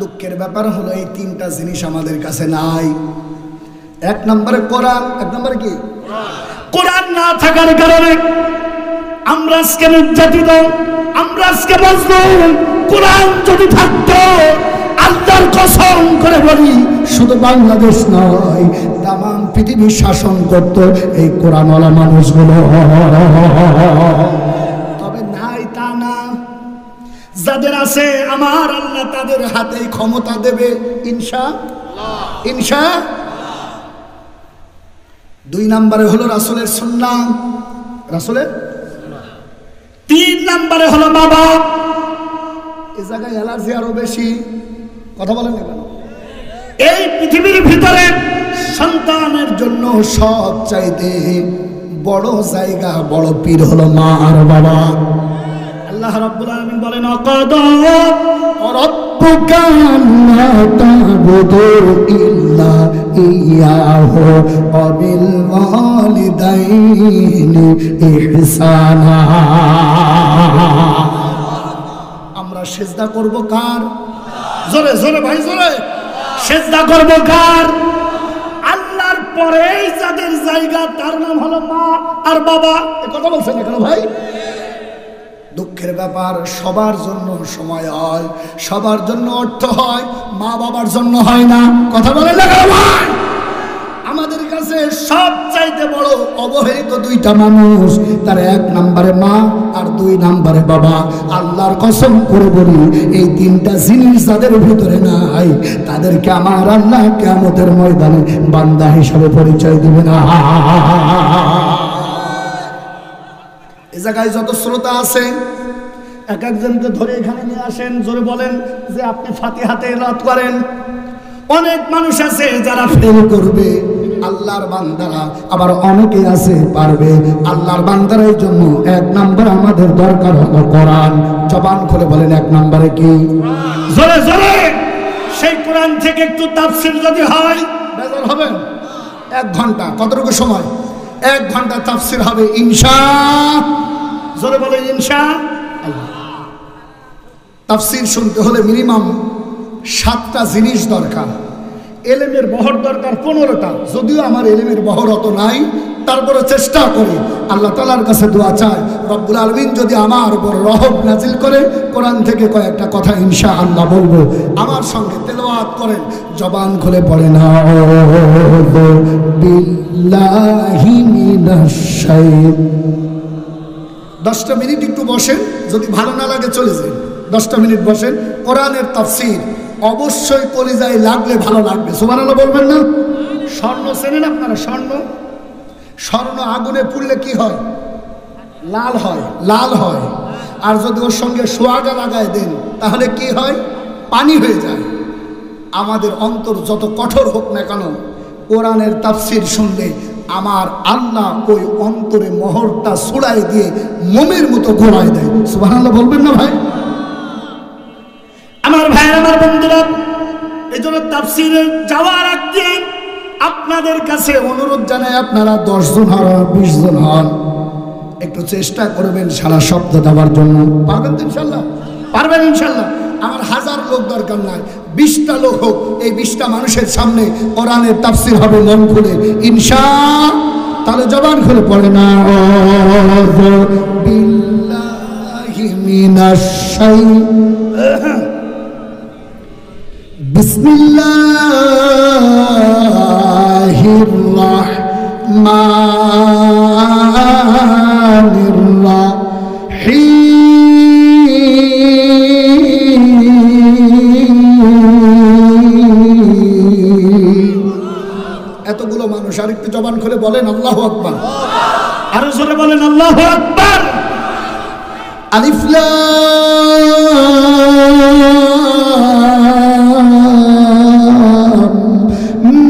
দুঃখের ব্যাপার হলো এই 3টা জিনিস আমাদের কাছে নাই। 1 নম্বরে কোরআন। 1 নম্বরে কি? কোরআন না থাকার কারণে আমরা আজকে নির্যাতিত, আমরা আজকে মজলুম। কোরআন যদি থাকতো, আল্লাহর কসম করে বলি, শুধু বাংলাদেশ নয় তাম পৃথিবী শাসন করত এই কোরআনওয়ালা মানুষগুলো। তবে নাই তা না, যাদের আছে আমার আল্লাহ তাদের হাতে ক্ষমতা দেবে ইনশাআল্লাহ, ইনশাআল্লাহ। 2 নম্বরে হলো রাসূলের সুন্নাহ, রাসূলের। 3 নম্বরে হলো বাবা। এই জায়গায় অ্যালার্জি আরো বেশি। কথা বলেন না কেন? এই পৃথিবীর ভিতরে সন্তানের জন্য সবচাইতে বড় জায়গা, বড় পীর হলো মা আর বাবা। আল্লাহ রাব্বুল আলামিন বলেন আকাদা রাব্বুকা আল্লা তা'বুদু ইল্লা ইয়াহু ওয়া বিল ওয়ালিদাইনি ইহসানা। আমরা সিজদা করব কার? জোরে জোরে ভাই জোরে। সিজদা করব কার? আল্লাহর পরেই যাদের জায়গা তার নাম হলো মা আর বাবা। এই কথা বলছেন না কেন ভাই? দুঃখের ব্যাপার, সবার জন্য সময় হয়, সবার জন্য অর্থ হয়, মা বাবার জন্য হয় না। কথা বলেন না কেন ভাই? আমাদের কাছে সবচাইতে বড় অবহেলিত 2টা মানুষ, তার 1 নম্বরে মা আর 2 নম্বরে বাবা। আল্লাহর কসম করে বলি, এই 3টা জিনিস যাদের ভিতরে নাই তাদেরকে আমার আল্লাহ কিয়ামতের ময়দানে বান্দা হিসাবে পরিচয় দিবে না। এই জায়গায় যত শ্রোতা আছে এক একজনকে ধরে এখানে নিয়ে আসেন। জোরে বলেন যে আপনি ফাতিহা তেলাওয়াত করেন। অনেক মানুষ আছে যারা ফেল করবে আল্লাহর বান্দারা, আবার অনেকে আছে পারবে আল্লাহর বান্দারার জন্য 1 নম্বর আমাদের দরকার হলো কোরআন। জবান খুলে বলেন 1 নম্বরে কি? জোরে জোরে। সেই কোরআন থেকে একটু তাফসীর যদি হয় বেজার হবেন। 1 ঘন্টা, কতটুকু সময়? 1 ঘন্টা তাফসীর হবে ইনশাআল্লাহ। জোরে বলেন ইনশাআল্লাহ। তাফসীর শুনতে হলে মিনিমাম 7টা জিনিস দরকার। এলেমের বহর দরকার 15টা। যদিও আমার এলেমের বহর অত নাই, তারপরে চেষ্টা করি, আল্লাহ তাআলার কাছে দোয়া চাই রব্বুল আলামিন যদি আমার উপর রহমত নাজিল করে কোরআন থেকে কয়েকটা কথা ইনশাআল্লাহ বলবো। আমার সঙ্গে তেলাওয়াত করেন, জবান খুলে পড়েন আউযু বিল্লাহি মিনাশ শাইতানির 10টা মিনিট একটু বসেন, যদি ভালো না লাগে চলে যান। 10টা মিনিট বসেন, কোরআনের তাফসীর অবশ্যই কলিজায় লাগলে ভালো লাগবে। সুবহানাল্লাহ বলবেন না? স্বর্ণ চেনেন আপনারা? স্বর্ণ আগুনে পুড়লে কি হয়? লাল হয়, লাল হয়। আর যদি ওর সঙ্গে সোয়াগা লাগায় দেন তাহলে কি হয়? পানি হয়ে যায়। আমাদের অন্তর যত কঠোর হোক না কেন, কোরআনের তাফসীর শুনলে আমার আল্লাহ ওই অন্তরে মোহরটা ছুড়াই দিয়ে মোমের মতো ঘোরায় দেয়। সুবহানাল্লাহ বলবেন না ভাই? আমার ভাইয়ের, আমার বন্ধুরা, এই জন্য তাফসীরে যাওয়ার আগে আপনাদের কাছে অনুরোধ জানাই, আপনারা 10 জন হন, 20 জন হন, একটু চেষ্টা করবেন সারা শব্দ দেওয়ার জন্য। পারবেন তো ইনশাল্লাহ? পারবেন ইনশাল্লাহ? আমার 1000 লোক দরকার নাই, 20টা লোক হোক, এই 20টা মানুষের সামনে কোরআনের তাফসীর হবে মন খুলে ইনশাআল্লাহ। তাহলে জবান খুলে পড়ে না আউযু বিল্লাহি মিনাশ শাইতানির বিসমিল্লাহির রাহমানির রাহিম। এতগুলো মানুষ, আর একটু জবান খুলে বলেন আল্লাহু আকবার। আরো জোরে বলেন আল্লাহু আকবার। আলিফ লাম মিম।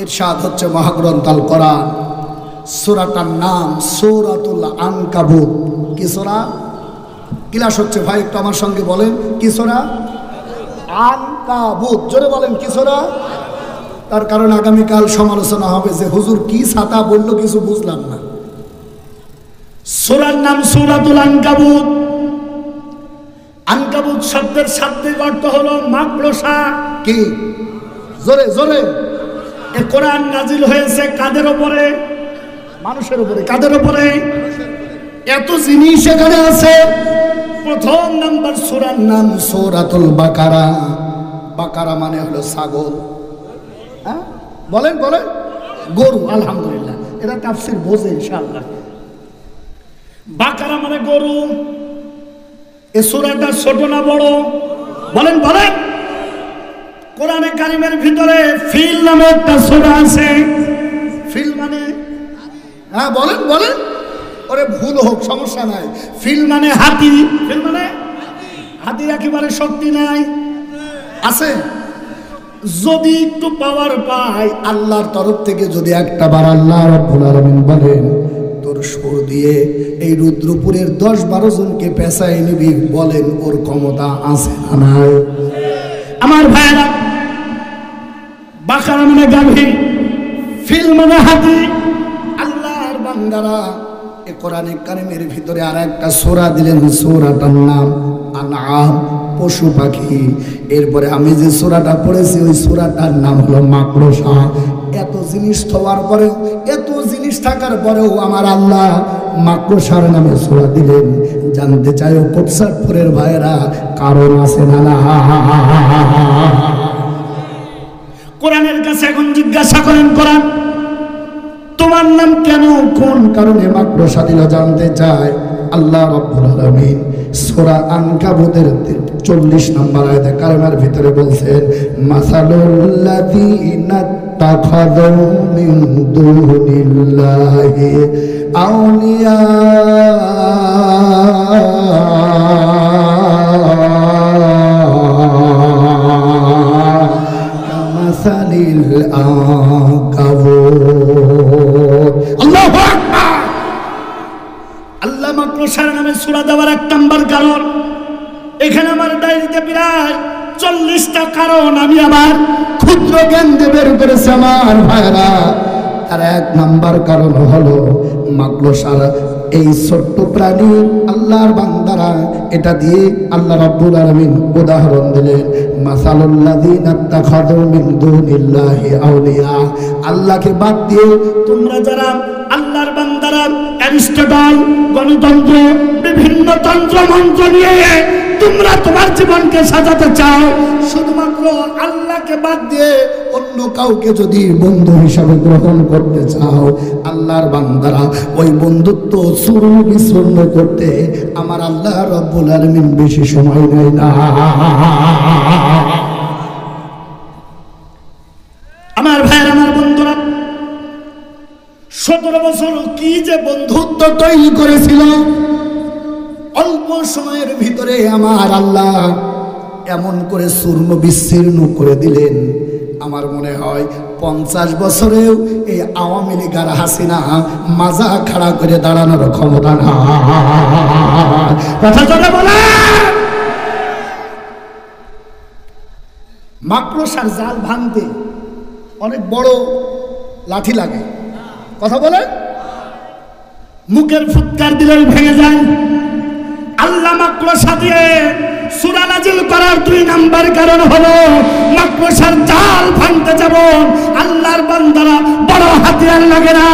ইরশাদ হচ্ছে মহাগ্রন্থ আল কোরআন, সূরাটার নাম সূরাতুল আনকাবুত। কি সূরা? ক্লাস হচ্ছে ভাই, একটু আমার সঙ্গে বলেন, কি সূরা? আনকাবুত। জোরে বলেন, কি সূরা? তার কারণ আগামীকাল সমালোচনা হবে যে হুজুর কি ছাতা বললো, কিছু বুঝলাম না। সূরার নাম সূরাতুল আনকাবুত। আনকাবুত শব্দের শাব্দিক অর্থ হলো মাকড়সা। কি? জোরে জোরে। এই কোরআন নাজিল হয়েছে কাদের উপরে? মানুষের উপরে। কাদের উপরে? এত জিনিস এখানে আছে। প্রথম নাম্বার সূরার নাম সূরাতুল বাকারা। বাকারা মানে হলো ছাগল। হ্যাঁ বলেন বলেন, গরু। আলহামদুলিল্লাহ, এরা তাফসীর বোঝে ইনশাআল্লাহ। বাকারা মানে গরু। এই সূরাটা ছোট না বড়? বলেন বলেন। কোরআনে কারিমের ভিতরে ফিল নামে একটা সূরা আছে। ফিল মানে? হ্যাঁ বলেন বলেন। ওরে ভুল হোক সমস্যা নাই। ফিল মানে হাতি। ফিল মানে হাতির একেবারে শক্তি নাই, আছে। যদি একটু পাওয়ার পায় আল্লাহর তরফ থেকে, যদি একটা বার আল্লাহ রাব্বুল আলামিন বলেন তোর সুর দিয়ে এই রুদ্রপুরের 10-12 জনকে পেঁচাই নিবি, বলেন ওর ক্ষমতা আছে না নাই? আমার ভাইরা, বাকারা মানে গাভী, ফিল মানে হাতি। আল্লাহর বান্দারা, এই কোরআনে কারিমের ভিতরে আর একটা সূরা দিলেন, সূরাটার নাম আনআম, পশু পাখি। এরপরে আমি যে সূরাটা পড়েছি ওই সূরাটার নাম হলো মাকড়সা। এত জিনিস থাকার পরেও, এত জিনিস থাকার পরেও আমার আল্লাহ মাকড়সার নামে সূরা দিলেন। জানতে চাই ও কোটসাটপুরের ভাইরা, কারণ আছে না? কোরআনের কাছে এখন জিজ্ঞাসা করেন, কোরআন তোমার নাম কেন, কোন কারণে মাকড়সা দিল? জানতে চায় আল্লাহ রাব্বুল আলামিন সূরা আনকাবুতের 40 নম্বর আয়াতে কারিমার ভিতরে বলছেন, মাসালুল লাযীনা তাখাযু মিন দুনিল্লাহি আউলিয়া কামাসালিল আনকাবুত। আল্লাহু আকবার। আল্লাহ মাকড়সার নামে সূরা দেওয়ার 1 নাম্বার কারণ, এখানে আমার ডায়েরিতে প্রায় 40টা কারণ আমি আমার ক্ষুদ্র জ্ঞান বের করেছে আমার ভাইরা। তার 1 নাম্বার কারণ হলো মাকড়সার এই ছোট্ট প্রাণী। আল্লাহর বান্দারা, এটা দিয়ে আল্লাহ রাব্বুল আলামিন উদাহরণ দিলেন, মাসালুল লাযীনা তাখাযু মিন দুনিল্লাহি আউলিয়া। আল্লাহকে বাদ দিয়ে তোমরা যারা আল্লাহর বান্দারা অ্যারিস্টটল, গণতন্ত্র, বিভিন্ন তন্ত্র মন্ত্র নিয়ে তোমরা তোমার জীবনকে সাজাতে চাও, শুধুমাত্র আল্লাহকে বাদ দিয়ে অন্য অন্য কাউকে যদি বন্ধু হিসাবে গ্রহণ করতে চাও, আল্লাহর বান্দারা ওই বন্ধুত্ব চূর্ণ বিচূর্ণ করতে আমার আল্লাহ রব্বুল আলামিন বেশি সময় নেয় না। আমার ভাইয়ের, আমার বন্ধুরা, 17 বছর কি যে বন্ধুত্ব তৈরি করেছিল, অল্প সময়ের ভিতরে আমার আল্লাহ এমন করে চূর্ণ বিচ্ছিন্ন করে দিলেন। আমার মনে হয় 50 বছরেও এই আওয়ামী লীগ আর হাসিনা মাজা খাড়া করে দাঁড়ানোর ক্ষমতা না। কথা জোরে বলে। মাকড়সার জাল ভাঙতে অনেক বড় লাঠি লাগে, কথা বলে, মুখের ফুৎকার দিলে ভেঙে যায়। আল্লাহ মাকড়সা দিয়ে সূরা নাজিল করার 2 নাম্বার কারণ হলো মাকড়সার জাল ভাঙতে যাব। আল্লাহর বান্দারা বড় হাতিয়ার লাগে না,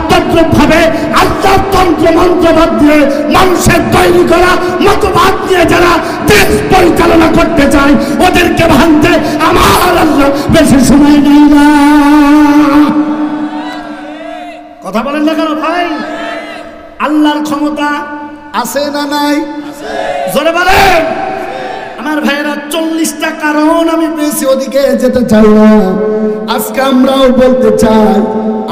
তদ্রুপভাবে আল্লাহর তন্ত্র মন্ত্রবাদ দিয়ে মানুষের তৈরি করা মতবাদ দিয়ে যারা দেশ পরিচালনা করতে চায় ওদেরকে ভাঙতে আমার আল্লাহ বেশি সময় নেই না। কথা বলেন না কেন ভাই? আল্লাহর ক্ষমতা আছে না নাই? জোরে বলেন। আমার ভাইয়েরা, 40টা কারণ আমি পেয়েছি, ওদিকে যেতে চাই না। আজকে আমরাও বলতে চাই,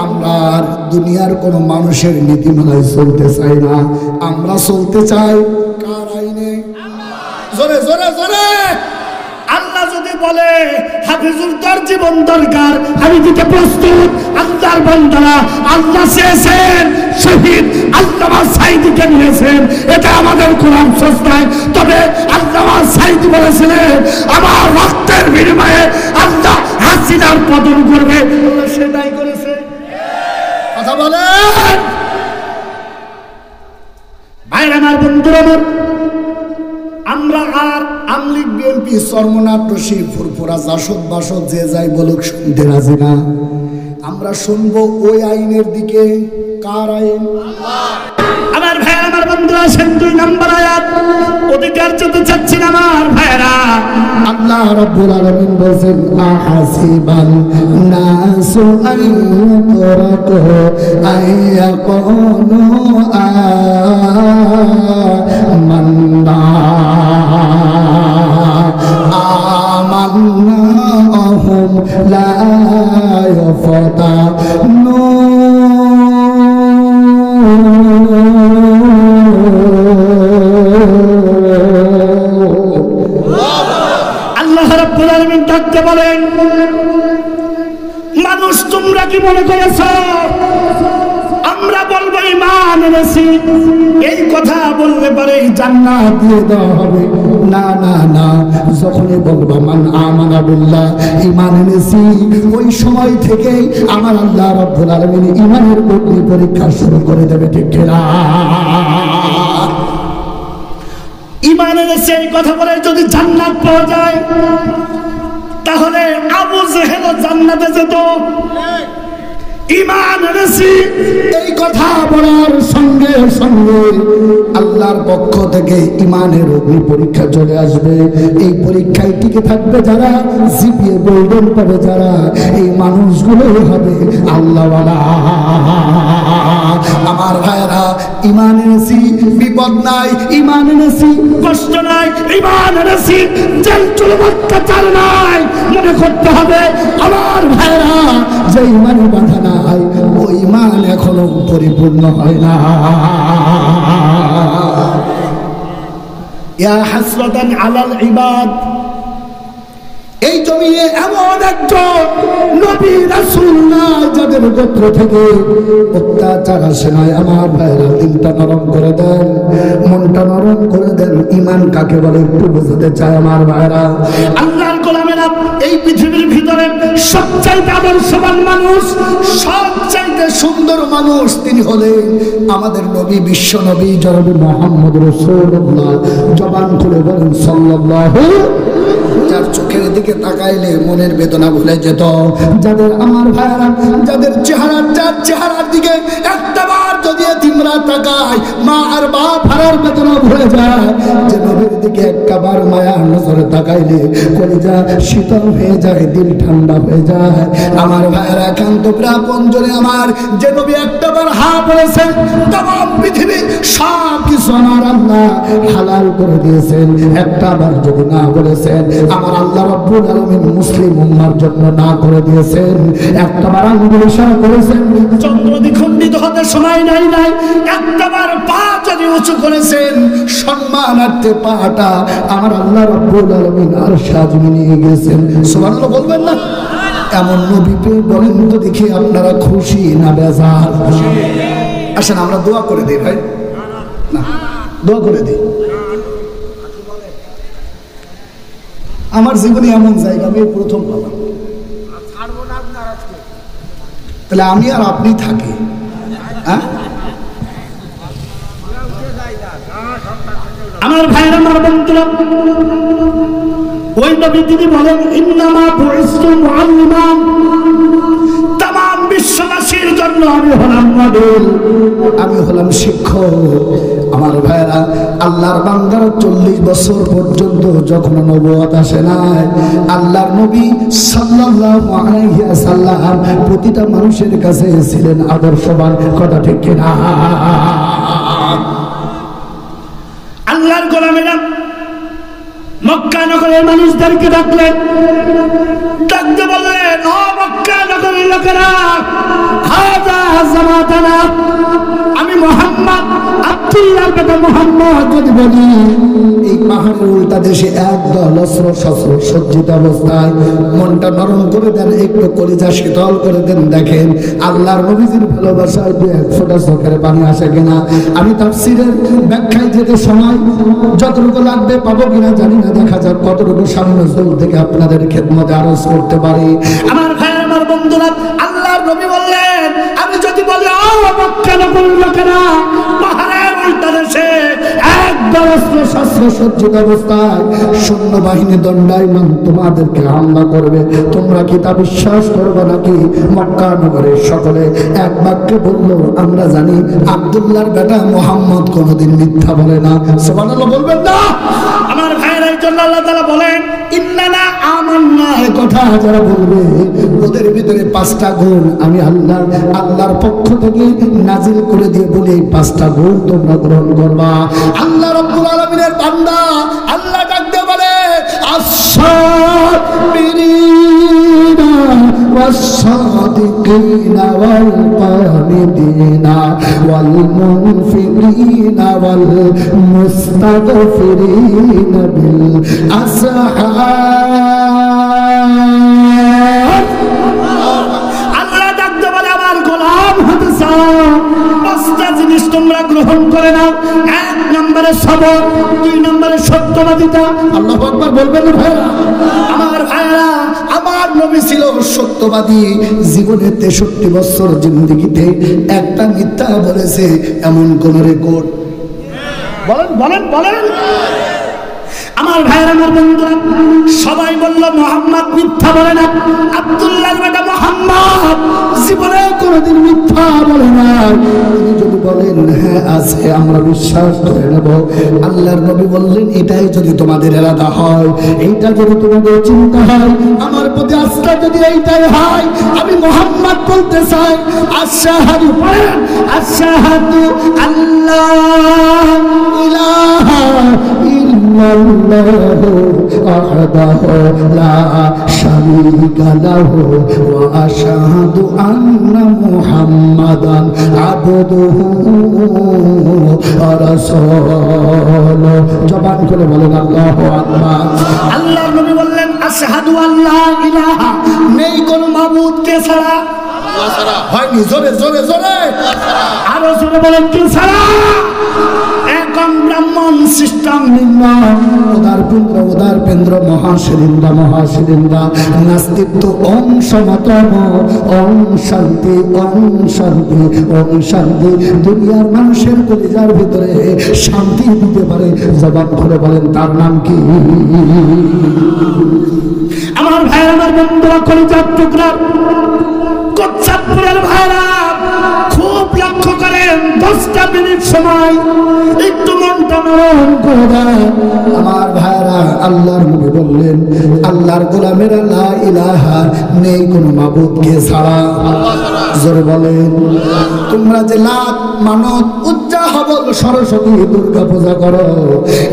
আমরা আর দুনিয়ার কোন মানুষের নীতিমালায় চলতে চাই না, আমরা চলতে চাই কার আইনে? জোরে জোরে জোরে। আল্লাহ যদি বলে হাফিজুর তোর জীবন দরকার, আমি দিতে প্রস্তুত। আল্লাহর বান্দারা, আল্লাহ চেয়েছেন শহীদ আল্লামা সাঈদীকে নিয়েছেন, এটা আমাদের কোরআন সস্তায়। তবে আল্লামা সাঈদী বলেছিলেন আমার রক্তের বিনিময়ে আল্লাহ হাসিনার পতন করবে, সেটাই করেছে। কথা বলেন ভাইরা, আমার বন্ধুরা, আমার আমরা আর আমলিগ বিএনপি চর্মনাট রশি ফুরফুরা জাসদ বাসদ যে যাই বলুক শুনতে রাজি না। আমরা শুনবো ওই আইনের দিকে। কার আইন? আমার ভাইয়েরা, আমার বন্ধুরা, 2 নাম্বার আয়াত অধিকার যেতে চাচ্ছি না আমার ভাইয়েরা। আল্লাহ রাব্বুল আলামিন বলেন আহাসিবান নাসু আইয়ুতরাকু আইয়াকুনু আমান্না আমান্নাহুম লা ইয়াফতানু। আল্লাহ রাব্বুল আলামিন ডাকতে বলেন, মানুষ তোমরা কি মনে করেছো আমরা বলবো ঈমান এনেছি, এই কথা বললে পরে জান্নাত দিয়ে দেওয়া হবে? না না না, যখনই বলবা মান আমানা বিল্লাহ, ঈমান এনেছি, ওই সময় থেকেই আমার আল্লাহ রাব্বুল আলামিন ঈমানের অগ্নি পরীক্ষা শুরু করে দেবে, ঠিক কিনা? ঈমান এনেছে এই কথা বলে যদি জান্নাত পাওয়া যায়, তাহলে আবু জেহেল জান্নাতে যেত। ঈমান এনেছি এই কথা বলার সঙ্গে সঙ্গে আল্লাহর পক্ষ থেকে ঈমানের অগ্নি পরীক্ষা চলে আসবে। এই পরীক্ষায় টিকে থাকবে যারা, জিপিএ গোল্ডেন পাবে যারা, এই মানুষগুলোই হবে আল্লাহওয়ালা। আমার ভাইরা, ঈমান এনেছি, বিপদ নাই, ঈমান এনেছি, কষ্ট নাই, ঈমান এনেছি, জেল জুলুম অত্যাচার নাই। মনে করতে হবে আমার ভাইরা, যে ঈমানে বাধা নাই ওই ঈমান এখনো পরিপূর্ণ হয় না। ইয়া হাসরাতান আলাল ইবাদ, এই জমিনে এমন একজন নবী রাসূল নাই যাদের গোত্র থেকে অত্যাচার আসে নাই। আমার ভাইরা, দিলটা নরম করে দেন, মনটা নরম করে দেন। ঈমান কাকে বলে একটু বুঝতে চাই আমার ভাইরা। আল্লাহর গোলামেরা, এই পৃথিবীর ভিতরে সবচাইতে আদর্শবান মানুষ, সবচাইতে সুন্দর মানুষ তিনি হলেন আমাদের নবী, বিশ্ব নবী জনাব মুহাম্মদ রাসূলুল্লাহ। জবান খুলে বলেন সাল্লাল্লাহু। যার চোখের দিকে তাকাইলে মনের বেদনা ভুলে যেত, যাদের আমার ভাইরা, যাদের চেহারার দিকে একটাবার যদি তোমরা তাকায়, মা আর বাপ হারার বেদনা ভুলে যায়, যে নবীর দিকে দিকে একবার মায়ার নজরে তাকাইলে কলিজা শীতল হয়ে যায়, দিল ঠান্ডা হয়ে যায়। আমার ভাইয়েরা একান্ত প্রাপঞ্জনে আমার যে নবী একটাবার হা বলেছেন, তমাম পৃথিবী সব কিছু আমার আল্লাহ হালাল করে দিয়েছেন। একটাবার যদি না বলেছেন, আমার আল্লাহ রাব্বুল আলামিন মুসলিম উম্মার জন্য না করে দিয়েছেন। একটাবার আঙ্গুল ইশারা করেছেন, চন্দ্র দ্বিখণ্ডিত হতে সময় নাই। একটাবার পা যদি উঁচু করেছেন, সম্মানার্থে পাটা আমার আল্লাহ রাব্বুল আলামিন আরশে আযমে নিয়ে গেছেন। সুবহানাল্লাহ বলবেন না? এমন নবী পেয়ে বলেন তো দেখি আপনারা খুশি না বেজার? আসেন আমরা দোয়া করে দিই ভাই, না দোয়া করে দিই। আমার জীবনে এমন জায়গা আমি প্রথম পালাম, তাহলে আমি আর আপনি থাকি। হ্যাঁ আমার ভাইরা, আমার বন্ধুরা, ওই নবী তিনি বলেন, ইন্নামা বুইসতু মুআল্লিমান, তামাম বিশ্ববাসীর জন্য আমি হলাম মডেল, আমি হলাম শিক্ষক। আমার ভাইরা, আল্লাহর বান্দার 40 বছর পর্যন্ত যখন নবুয়ত আসে নাই, আল্লাহর নবী সাল্লাল্লাহু আলাইহি ওয়াসাল্লাম প্রতিটা মানুষের কাছে ছিলেন আদর্শবান। কথা ঠিক কিনা? আল্লাহর গোলামেরা মক্কা নগরের মানুষদেরকে ডাকলেন, ডাকতে বললেন, ও মক্কা নগরের লোকেরা, হাযা জামাতানা, আমি মুহাম্মদ, আব্দুল্লাহর বেটা মুহাম্মদ যদি বলি, এই পাহাড়ের উল্টা দেশে একদল অস্ত্র শস্ত্র সজ্জিত অবস্থায়, মনটা নরম করে দেন, একটু কলিজা শীতল করে দেন, দেখেন আল্লাহর নবীজির ভালোবাসায় দু এক ফোঁটা চোখের পানি আসে কিনা। আমি তাফসীরের ব্যাখ্যায় যেতে সময় যতটুকু লাগবে পাবো কিনা জানি না, দেখা যাক কতটুকু সামনে জল থেকে আপনাদের খেদমতে আরজ করতে পারি। আমার ভাই, আমার বন্ধুরা, আল্লাহর নবী বললেন, আমি যদি বলি, ও মক্কা নগরের লোকেরা, পাহাড়ের উল্টা দেশে একদল অস্ত্র শস্ত্র সজ্জিত অবস্থায় সৈন্যবাহিনী দণ্ডায়মান তোমাদেরকে হামলা করবে, তোমরা কি তা বিশ্বাস করবে নাকি? মক্কা নগরের সকলে এক বাক্যে বলল, আমরা জানি আব্দুল্লাহর বেটা মুহাম্মদ কোনোদিন মিথ্যা বলে না। সুবহানাল্লাহ বলবেন না? আমার ভাইয়ের জন্য আল্লাহ তাআলা বলেন, ইন্নানা আমান্না, এই কথা যারা বলবে ওদের ভিতরে 5টা গুণ আমি আল্লাহর পক্ষ থেকে নাজিল করে দিয়ে বলি, এই 5টা গুণ তোমরা গ্রহণ করবা। আল্লাহ রাব্বুল আলামিনের বান্দা আল্লাহ ডাকতে বলে, আস-সাবিরিনা ওয়াস-সাদিকিনা ওয়াল কানিদিনা ওয়াল মুনফিকিনা ওয়াল মুস্তাগফিরিনা বিল আসহার। আল্লাহ ডাকতে বলে, আমার গোলাম হতে চাও, 5টা জিনিস তোমরা গ্রহণ করে নাও। 1 নম্বরে সবর, 2 নম্বরে সত্যবাদিতা। আল্লাহু আকবার বলবেন ভাইরা? আমার ভাইরা, আমার নবী ছিল সত্যবাদী। জীবনে 63 বছর জিন্দেগিতে একটা মিথ্যা বলেছে এমন কোন রেকর্ড বলেন বলেন বলেন। আমার ভাইরা, আমার বন্ধুরা, সবাই বলল মুহাম্মদ মিথ্যা বলে না। আব্দুল্লাহর বেটা মুহাম্মদ জীবনে কোনোদিন মিথ্যা বলে না। তিনি যদি বলেন হ্যাঁ আছে, আমরা বিশ্বাস করে নেব। আল্লাহর নবী বললেন, এটাই যদি তোমাদের এরাদা হয়, এইটা যদি তোমাদের চিন্তা হয়, আমার প্রতি আস্থা যদি এইটাই হয়, আমি মুহাম্মদ বলতে চাই, আশহাদু আশহাদু আল্লাহ ইলাহা ইল্লাল্লাহু ওয়াহদাহু লা শারীকা লাহু ওয়া আশহাদু আন্না মুহাম্মাদান আবদুহু ওয়া রাসূলুহু। জবান করে বলেন আল্লাহু আকবার। আল্লাহর নবী বললেন, আশহাদু আল্লা ইলাহা, নেই কোন মাবুদ কে ছাড়া। আল্লাহ ছাড়া হয়নি, জোরে জোরে জোরে আরো জোরে বলেন, কে ছাড়া। একম ব্রাহ্মণ সিস্টেম নিম্ন, উদার পেন্দ্র মহাশিরিন্দা নাস্তিত্ব ওম সমতম ওম শান্তি ওম শান্তি ওম শান্তি। দুনিয়ার মানুষের কলিজার ভিতরে শান্তি দিতে পারে, জবান খুলে বলেন তার নাম কি? আমার ভাই, আমার বন্ধুরা, কলিজার টুকরা কোচ্চাপুরের ভাইরা, খুব লক্ষ্য করেন 10টা মিনিট সময় একটু মনটা নরম করে দেন। আমার ভাইরা, আল্লাহর নবী বললেন, আল্লাহর গোলামেরা লা ইলাহা, নেই কোনো মাবুদকে ছাড়া। জোরে বলেন। তোমরা যে লাত মানত উজ্জা হবল সরস্বতী দুর্গা পূজা করো,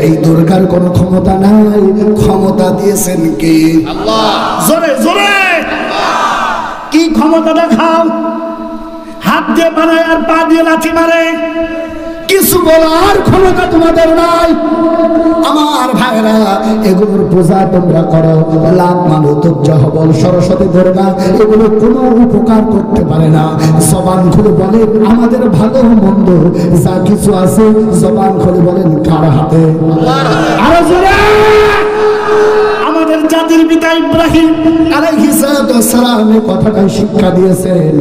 এই দুর্গার কোনো ক্ষমতা নাই। ক্ষমতা দিয়েছেন কে? আল্লাহ। জোরে জোরে কি ক্ষমতা দেখাও? হাত দিয়ে বানায় আর পা দিয়ে লাথি মারে। কিছু বলার ক্ষমতা তোমাদের নাই। আমার ভাইরা, এগুলোর পূজা তোমরা করো, লাত মানত উজ্জা হবল সরস্বতী দুর্গা, এগুলো কোনো উপকার করতে পারে না। জবান খুলে বলেন আমাদের ভালো মন্দ যা কিছু আছে, জবান খুলে বলেন কার হাতে? আরো জোরে। আমাদের জাতির পিতা ইব্রাহিম আলাইহিস সালাম এই কথাটাই শিক্ষা দিয়েছেন।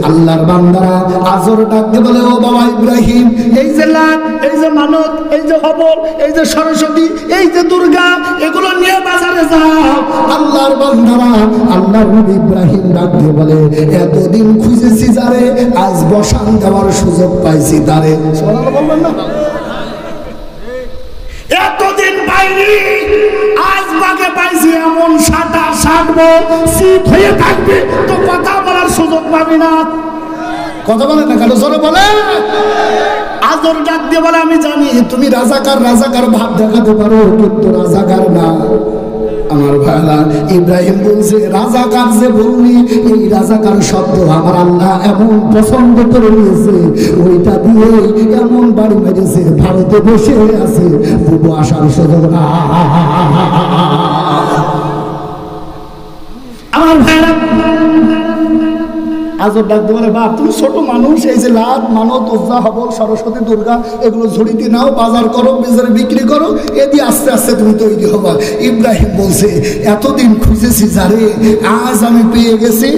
আল্লাহর বান্দারা আজর ডাকতে বলে, ও বাবা ইব্রাহিম, এই যে লাত, এই যে মানত, এই যে হবল, এই যে সরস্বতী, এই যে দুর্গা, এগুলো নিয়ে বাজারে যাও। আল্লাহর বান্দারা আল্লাহর নবী ইব্রাহিম ডাকতে বলে, এতদিন খুঁজেছি যারে, আজ বসান দেওয়ার সুযোগ পাইছি তারে। সুবহানাল্লাহ বলবেন না? এতদিন পাইনি, আজ বাগে পাইছি। এমন সাটা সাটবো, শীত হয়ে থাকবে তো কথা বলার সুযোগ পাবি না। কথা বলেন না কেন? জোরে বলে। আজর ডাক দিয়ে বলে, আমি জানি তুমি রাজাকার রাজাকার ভাব দেখাতে পারো, কিন্তু রাজাকার না। আমার ভাইরা, ইব্রাহিম বলছে রাজাকার যে বললি, এই রাজাকার শব্দ আমার আল্লাহ এমন পছন্দ করে নিয়েছে, ওইটা দিয়ে এমন বাড়ি মেরেছে, ভারতে বসে আছে, বুবু আসার সুযোগ না। আমার ভাইরা আজর ডাকতে বলে, বাপ তুমি ছোট মানুষ, এই যে লাত মানত উজ্জা হবল সরস্বতী দুর্গা এগুলো ঝুড়িতে নাও, বাজার করো, বাজারে বিক্রি করো, এ দিয়ে আস্তে আস্তে তুমি তৈরি হবা। ইব্রাহিম বলছে এতদিন খুঁজেছি যারে, আজ আমি পেয়ে গেছি।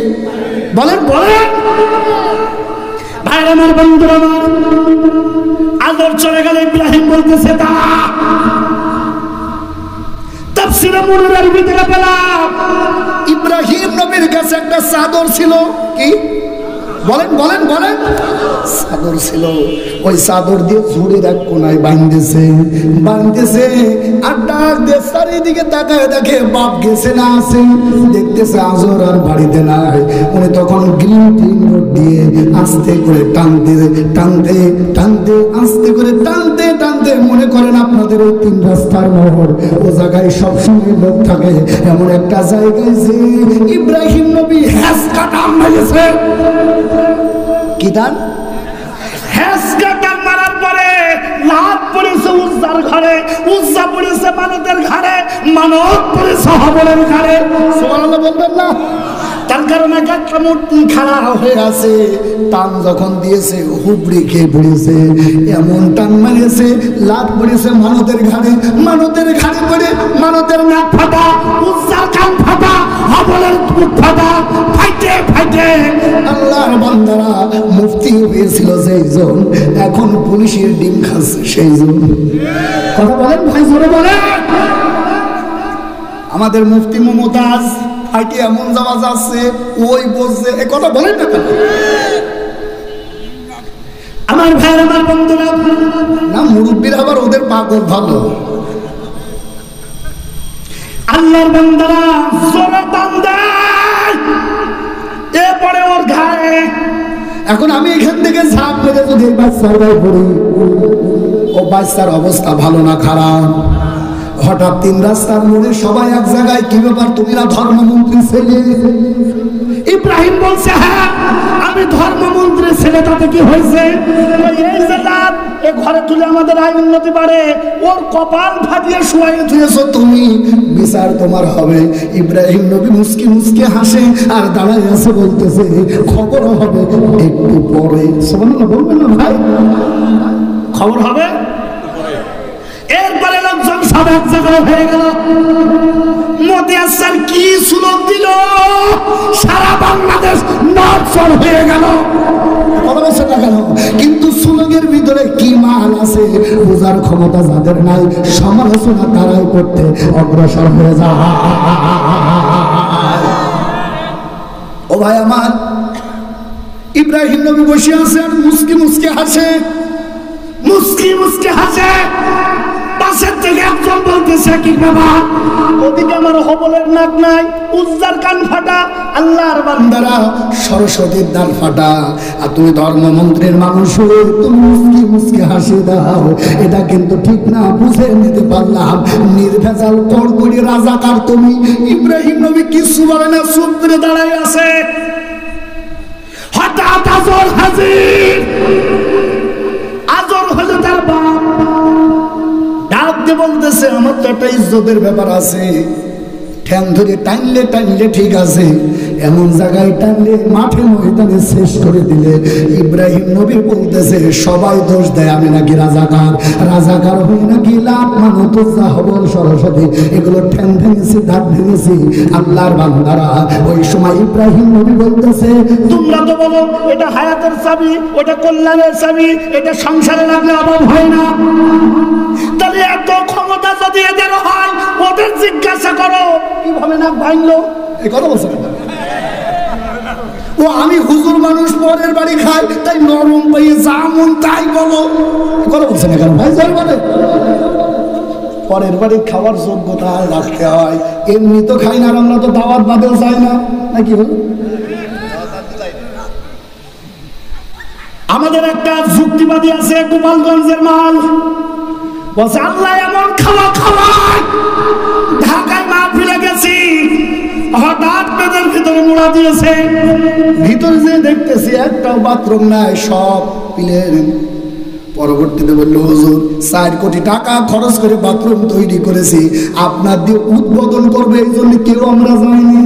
বলেন বলেন ভাইরা আমার, বন্ধুরা আমার, আজর চলে গেলে ইব্রাহিম বলতেছে দাঁড়া। তাফসীরে মুনিরের ভিতরে পেলাম ইব্রাহিম নবীর কাছে একটা চাদর ছিল। কি বলেন বলেন বলেন? চাদর ছিল। ওই চাদর দিয়ে ঝুড়ির এক কোনায় বাঁধতেছে আর ডাক দিয়ে চারিদিকে তাকায় দেখে বাপ গেছে না আছে, দেখতেছে আজর আর বাড়িতে নাই। উনি তখন গ্রিন রোড দিয়ে আস্তে করে টানতে আস্তে করে টানতে মনে করেন আপনাদের ওই 3 রাস্তার মোড়, ও জায়গায় সবসময় লোক থাকে, এমন একটা জায়গায় যে ইব্রাহিম নবী হ্যাঁচকা টান মেরেছে। কি টান? হ্যাঁচকা টান মারার পরে লাত পড়েছে উজ্জার ঘরে, উজ্জা পড়েছে মানতের ঘরে, মানত পড়েছে হবলের ঘরে। সুবহানাল্লাহ বলবেন না? তার কারণে একটা মূর্তি খাড়া হয়ে আছে। টান যখন দিয়েছে হুবড়ি খেয়ে পড়েছে, এমন টান মারিয়েছে, লাত পড়েছে মানতের ঘাড়ে পড়ে মানতের নাক ফাটা, উজ্জার কান ফাটা, হবলের মুখ ফাটা, ফাইটে আল্লাহর বান্দারা মুফতি হয়েছিল যেইজন, এখন পুলিশের ডিম খাচ্ছে সেইজন। কথা বলেন ভাই, জোরে বলেন। আমাদের মুফতি মমতাজ ফাইটে এমন যাওয়া যাচ্ছে, ওই বলছে এ কথা বলেন না কেন? আমার ভাইয়ের, আমার বন্ধুরা, না মুরব্বীরা আবার ওদের পাগল ভালো। আল্লাহর বান্দারা জোরে টান দেয়, এরপরে ওর ঘাড়ে। এখন আমি এখান থেকে ঝাঁপ মেরে যদি বাচ্চার গায়ে পড়ি, ও বাচ্চার অবস্থা ভালো না খারাপ? হঠাৎ 3 রাস্তার মোড়ে সবাই এক জায়গায়, কি ব্যাপার তুমি না ধর্মমন্ত্রী ছেলে? ইব্রাহিম বলছে হ্যাঁ আমি ধর্মমন্ত্রী ছেলে, তাতে কি হয়েছে? এই যে রাত, এ ঘরে তুলে আমাদের আয় উন্নতি বাড়ে, ওর কপাল ফাটিয়ে শুয়াই দিয়েছো তুমি, বিচার তোমার হবে। ইব্রাহিম নবী মুস্কি হাসে আর দাঁড়ায় আছে, বলতেছে খবর হবে একটু পরে। সুবহানাল্লাহ বলবেন না ভাই? খবর হবে। এরপরে লোকজন সব এক জায়গায় হয়ে গেল। মোদি আসার কি সুলভ দিল, সারা বাংলাদেশ নড়চড় হয়ে গেল। কথা বলছেন না কেন? কিন্তু সুলগের ভিতরে কি মাল আছে বোঝার ক্ষমতা যাদের নাই, সমালোচনা তারাই করতে অগ্রসর হয়ে যায়। ও ভাই আমার, ইব্রাহিম নবী বসে আছে আর মুস্কি মুস্কি হাসে, মুস্কি মুস্কি হাসে। পাশের থেকে একজন বলতেছে, কি বাবা, ওদিকে আমার হবলের নাক নাই, উজ্জার কান ফাটা, আল্লাহর বান্দারা সরস্বতীর দান ফাটা, আর তুমি ধর্মমন্ত্রীর মানুষ হয়ে তুমি মুস্কি মুস্কি হাসি দাও, এটা কিন্তু ঠিক না। বুঝে নিতে পারলাম নির্ভেজাল কড়কড়ি রাজাকার তুমি। ইব্রাহিম নবী কিছু বলে না, চুপ করে দাঁড়ায় আছে। হঠাৎ আজর হাজির। আজর হলো তার বাপ। ডাক দিয়ে বলতেছে, আমার তো একটা ইজ্জতের ব্যাপার আছে, ঠ্যাং ধরে টানলে টানলে ঠিক আছে, এমন জায়গায় টানলে মাঠে ময়দানে শেষ করে দিলে। ইব্রাহিম নবী বলতেছে, সবাই দোষ দেয় আমি নাকি রাজাকার, রাজাকার হই নাকি লাভ মানত হবল সরস্বতী, এগুলো ঠ্যাং ভেঙেছি, দাঁত ভেঙেছি। আল্লাহর বান্দারা ওই সময় ইব্রাহিম নবী বলতেছে, তোমরা তো বলো এটা হায়াতের চাবি, ওটা কল্যাণের চাবি, এটা সংসারে লাগলে অভাব হয় না। তাহলে এত ক্ষমতা যদি এদের হয়, ওদের জিজ্ঞাসা করো কিভাবে না ভাঙলো। এই কথা বলছে ও, আমি হুজুর মানুষ, পরের বাড়ি খাই, তাই নরম পাই, যা মন তাই বলো। কথা বলছে না কেন ভাই? যাই বলে পরের বাড়ি খাওয়ার যোগ্যতা রাখতে হয়, এমনি তো খাই না, আমরা তো দাওয়াত বাদেও যাই না, নাকি হল? আমাদের একটা যুক্তিবাদী আছে, গোপালগঞ্জের মাল, বলছে আল্লাহ এমন খাওয়া খাওয়ায়, ঢাকায় মাহফিলে গেছি, হঠাৎ পেটের ভিতরে মোড়া দিয়েছে, ভিতরে যে দেখতেছি একটাও বাথরুম নাই, সব পিলের। পরবর্তীতে বললো, হুজুর 4 কোটি টাকা খরচ করে বাথরুম তৈরি করেছি, আপনার দিয়ে উদ্বোধন করবে, এই জন্য কেউ আমরা যাইনি।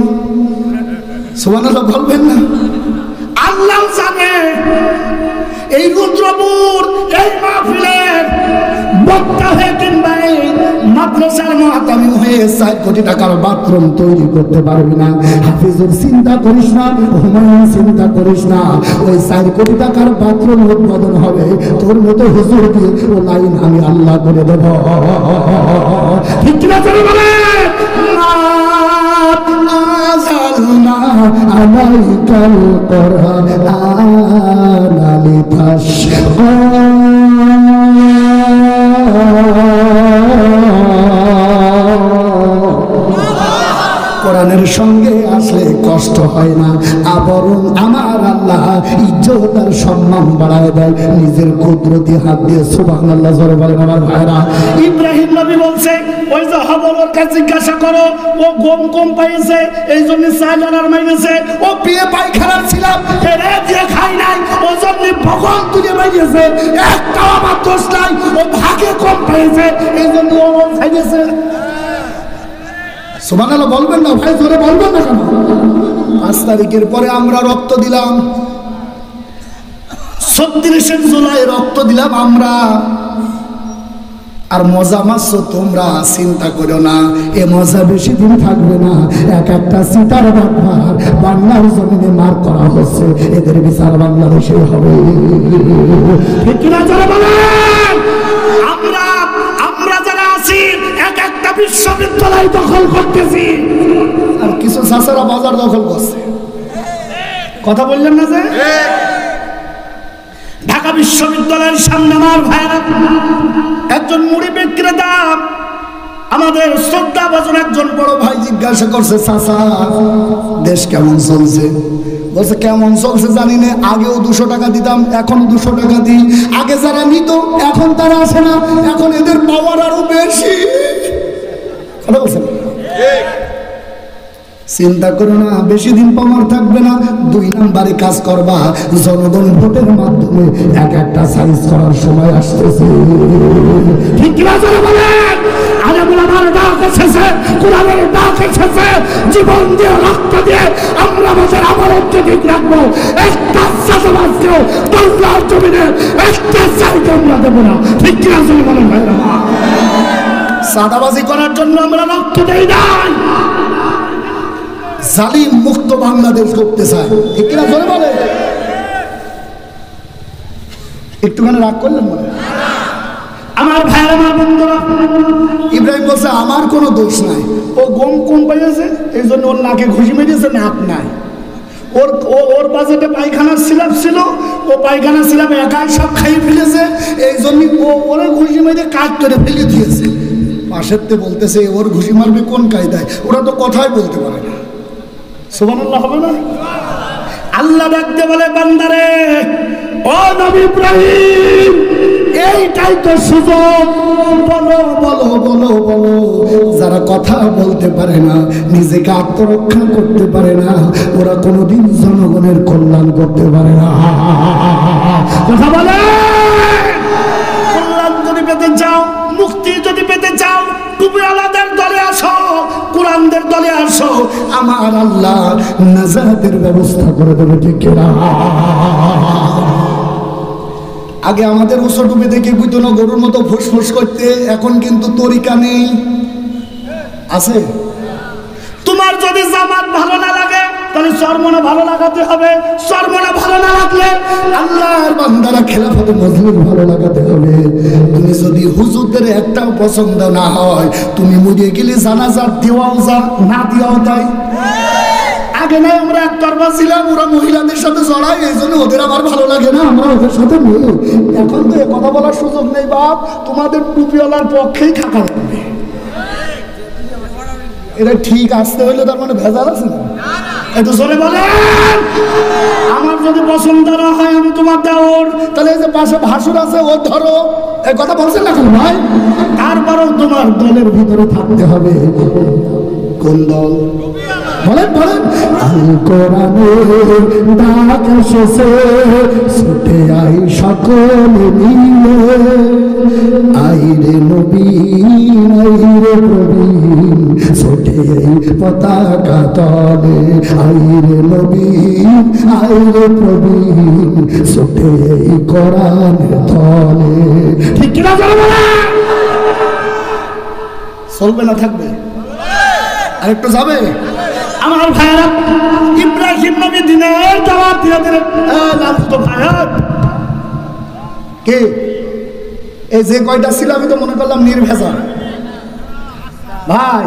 সুবহানাল্লাহ বলবেন না? আল্লাহ জানে এই রুদ্রপুর, এই মাহফিলের বক্তা হয়ে কিংবা মাদ্রাসার মুআতামি হয়ে 4 কোটি টাকার বাথরুম তৈরি করতে পারবি না। হাফিজুর চিন্তা করিস না, হুমায়ুন চিন্তা করিস না, ওই 4 কোটি টাকার বাথরুম উদ্বোধন হবে, তোর মতো হুজুর দিয়ে ও লাইন আমি আল্লাহ করে দেব। ঠিক কি না চলে বলে আযালনা আলাইকাল কুরআনা লিতাশকা। কোরআনের সঙ্গে আসলে কষ্ট হয় না, বরং আমার আল্লাহ ইজ্জত আর সম্মান বাড়ায় দেয় নিজের কুদরতি হাত দিয়ে। সুবহানাল্লাহ জোরে বলেন আমার ভাইরা। ইব্রাহিম নবী বলছে, ওই যে হবলের কাছে জিজ্ঞাসা করো, ও গম কম পাইছে, এই জন্য 4 জানার মাইনেছে, ও পেয়ে পায়খানার ছিলাম, এরে দিয়ে খাই নাই, ও জন্য ভগবান তুলে মাইনেছে, একটাও আমার দোষ নাই, ও ভাগে কম পাইছে, এই জন্য ও খাইছে। সুবহানাল্লাহ বলবেন না ভাই, জোরে বলবেন না কেন? 5 তারিখের পরে আমরা রক্ত দিলাম, 36 জুলাই রক্ত দিলাম আমরা, আর মজা মারছো তোমরা, চিন্তা করো না এ মজা বেশি দিন থাকবে না। এক একটা সিটার বাটবার বাংলার জমিনে মার করা হচ্ছে, এদের বিচার বাংলাদেশে হবে। ঠিক কিনা জোরে বলেন? আমরা যারা আছি এক একটা বিশ্ববিদ্যালয় দখল করতেছি, আর কিছু চাচারা বাজার দখল করছে। কথা বললেন না যে ঢাকা বিশ্ববিদ্যালয়ের সামনে আমার ভাইরা একজন মুড়ি বিক্রেতা, আমাদের শ্রদ্ধাভাজন একজন বড় ভাই জিজ্ঞাসা করছে, চাচা দেশ কেমন চলছে? বলছে কেমন চলছে জানি না, আগেও 200 টাকা দিতাম, এখন 200 টাকা দিই, আগে যারা নিত এখন তারা আসে না, এখন এদের পাওয়ার আরো বেশি। কথা বলছেন? চিন্তা করো না, বেশি দিন পাওয়ার থাকবে না, 2 নম্বরে কাজ করবা, জনগণ ভোটের মাধ্যমে এক একটা সাইজ করার সময় আসতেছে। ঠিক কি না বলেন? আলেমুলামার ডাক এসেছে, কোরআনের ডাক এসেছে, জীবন দিয়ে রক্ত দিয়ে আমরা আমাদের আমলকে ঠিক রাখবো। একটা চাষাবাসকেও বাংলার জমিনে একটা সাইজ আমরা দেবো না। ঠিক কি না বলেন ভাইরা? সাদাবাজি করার জন্য আমরা রক্ত দেই নাই, জালিম মুক্ত বাংলাদেশ করতে চায়। ঠিক কিনা জোরে বলে? একটুখানি রাগ করলেন মনে আমার ভাই, আমার বন্ধুরা। ইব্রাহিম বলছে আমার কোনো দোষ নাই, ও গম কম পাইছে, এই জন্য ওর নাকে ঘুষি মেরেছে, নাক নাই, ওর বাজেটে পায়খানার সিলাপ ছিল, ও পায়খানার সিলাপ একাই সব খাইয়ে ফেলেছে, এই জন্য ওরে ঘুষি মেরে কাজ করে ফেলে দিয়েছে। পাশের তে বলতেছে ওর ঘুষি মারবে কোন কায়দায়, ওরা তো কথাই বলতে পারে না। সুবহানাল্লাহ হবে না? আল্লাহ ডাকতে বলে বান্দারে, ও নবী ইব্রাহিম, এইটাই তো সুযোগ, বলো বলো বলো বলো। যারা কথা বলতে পারে না, নিজেকে আত্মরক্ষা করতে পারে না, ওরা কোনোদিন জনগণের কল্যাণ করতে পারে না। কথা বলে, কল্যাণ যদি পেতে চাও, মুক্তি যদি পেতে চাও, টুপিওয়ালাদের দলে আসো, কোরআনদের দলে আসো, আমার আল্লাহ নাজাতের ব্যবস্থা করে দেবে। ঠিক না? আগে আমাদের উৎসব ডুবে দেখে বুঝতো না গরুর মতো ফুসফুস করতে, এখন কিন্তু তরিকা নেই, আছে। তোমার যদি জামাত ভালো না লাগে তাহলে চরমনা ভালো লাগাতে হবে, চরমনা ভালো না লাগলে আল্লাহর বান্দারা খেলাফতে মজলিস ভালো লাগাতে হবে। তুমি যদি হুজুরদের একটাও পছন্দ না হয়, তুমি মরে গেলে জানাজা দেওয়াও যা, না দেওয়াও তাই। আগে নাই আমরা একতরফা ছিলাম, ওরা মহিলাদের সাথে জড়াই, এই জন্য ওদের আমার ভালো লাগে না, আমরা ওদের সাথে নেই। এখন তো কথা বলার সুযোগ নেই বাপ, তোমাদের টুপিওয়ালার পক্ষেই থাকা লাগবে। এটা ঠিক আসতে হইলে তার মানে ভেজাল আছে না? একটু জোরে বলেন। আমার যদি পছন্দ না হয়, আমি তোমার দেওর, তাহলে এই যে পাশে ভাসুর আছে ও ধরো, এই কথা বলছেন না ভাই? তারপরেও তোমার দলের ভিতরে থাকতে হবে। কোন দল? বলেন বলেন। আল কোরআনের ডাক এসেছে, ছুটে আই সকলে মিলে, আইরে নবীন আইরে প্রবীণ, ছুটে এই পতাকা তলে, আইরে নবীন আইরে প্রবীণ, ছুটে এই কোরআনের তলে। ঠিক কিনা চলবে না থাকবে? আরেকটু যাবে আমার ভাইরা। ইব্রাহিম নবী দিনের জবাব দিয়ে দিলেন, লালতো ভাইয়া কে? এই যে কয়টা ছিল আমি তো মনে করলাম নির্ভেজাল। ভাই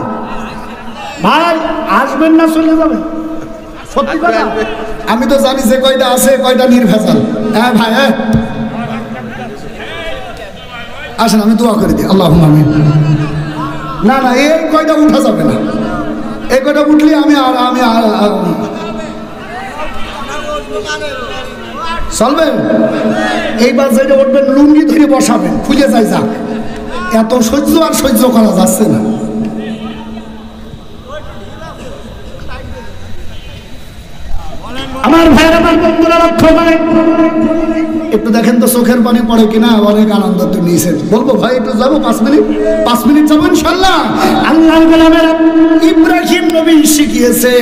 ভাই আসবেন না চলে যাবেন? সত্যি কথা, আমি তো জানি যে কয়টা আছে কয়টা নির্ভেজাল। হ্যাঁ ভাই, হ্যাঁ আসেন, আমি দোয়া করে দিই, আল্লাহুম্মা আমিন। না না, এই কয়টা উঠা যাবে না, এই কয়টা উঠলে আমি চলবে। এইবার যেটা উঠবেন লুঙ্গি ধরে বসাবেন, খুলে যায় যাক, এত সহ্য আর সহ্য করা যাচ্ছে না। আমার ভাইয়ের, আমার বন্ধুরা লক্ষ্য করেন, একটু দেখেন তো চোখের পানি পড়ে কিনা। অনেক আনন্দ তো নিয়েছেন, বলবো ভাই একটু যাবো 5 মিনিট, 5 মিনিট যাবো ইনশাল্লাহ। আল্লাহর গোলামেরা, ইব্রাহিম নবী শিখিয়েছে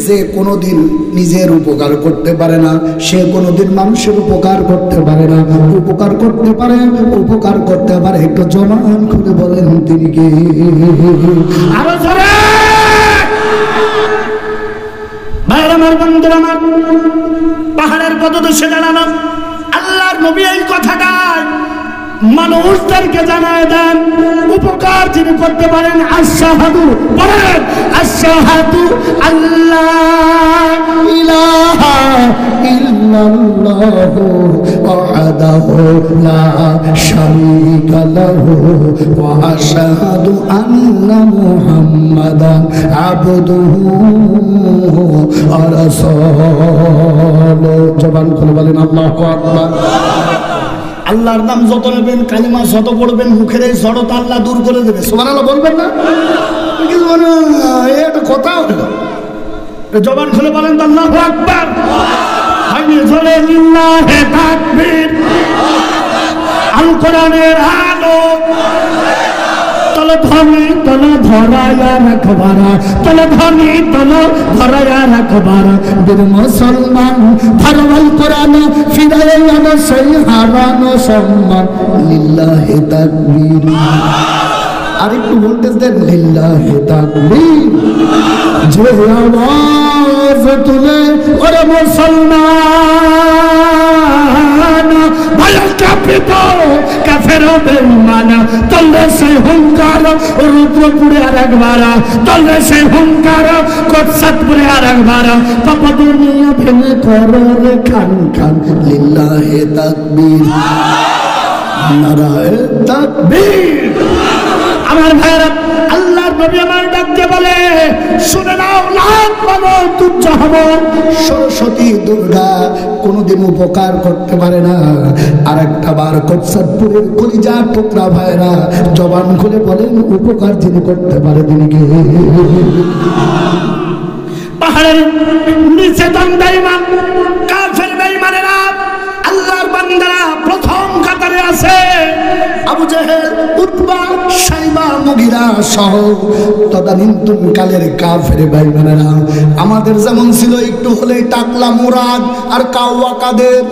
যে কোনোদিন নিজের উপকার করতে পারে না, সে কোনোদিন মানুষের উপকার করতে পারে না। উপকার করতে পারে, উপকার করতে পারে, একটু জবান খুলে বলেন তিনি কে? আরো জোরে। ভাইরা আমার, বন্ধুরা আমার, পাহাড়ের পদদেশে দাঁড়ানো আল্লাহর নবী এই কথাটা মানুষদেরকে জানায় দেন। উপকার যিনি করতে পারেন, আশহাদু বলেন, আশহাদু আল্লাহ ইলাহা ইল্লাল্লাহু ওয়াহদাহু লা শারীকা লাহু ওয়া আশহাদু আন্না মুহাম্মাদান আবদুহু ওয়া রাসূলুহু। জবান খুলে বলেন আল্লাহু আকবার। আল্লাহর নাম যত নেবেন, কালিমা যত পড়বেন, মুখের এই জড়তা আল্লাহ দূর করে দেবে। সুবহানাল্লাহ বলবেন না? এটা কথা হলো, জবান খুলে বলেন তো আল্লাহু আকবার। হয়নি জোরে লিল্লাহি তাকবীর। আল কোরআনের আলো তলে ধনি তলে ধরায়া রাখবারা, তলে ধনি তলে ধরায়া রাখবারা। বীর মুসলমান ধরবাল কোরআন, ফিরাইয়া আনো সেই হারানো সম্মান। লিল্লাহি তাকবীর। আর একটু ভোল্টেজ দেন, লিল্লাহি তাকবীর। যে আওয়াজ তুলে ওরে মুসলমান, ভাইয়া কাঁপিত কাফের কাফের বেঈমান তলে সেই হুঙ্কার রুদ্রপুরে আরেকবার তলে সেই হুঙ্কার কোটসাদপুরে আরেকবার পাপা দুনিয়া ভেঙে করো রে খান খান লিল্লাহি তাকবীর নারায়ে তাকবীর। আমার ভাইরা আল্লাহর নবী আমার ডাকতে বলে শুনে নাও লাখ পাবো তুচ্ছ হব সরস্বতী দুর্গা কোনোদিন উপকার করতে পারে না। আর একটা বার কোটসাদপুরের কলিজা টুকরা ভাইরা জবান খুলে বলেন উপকার যিনি করতে পারে তিনি কে? পাহাড়ের নিচে বেঈমান কাফের বেঈমানেরা আল্লাহর বান্দারা প্রথম কাতারে আছে। আবু জেহেল উতবা শাইবা মুগিরা সহ তদানীন্তন কালের কাফের বেঈমানেরা আমাদের যেমন ছিল একটু হলেই টাকলা মুরাদ আর কাওয়া কাদের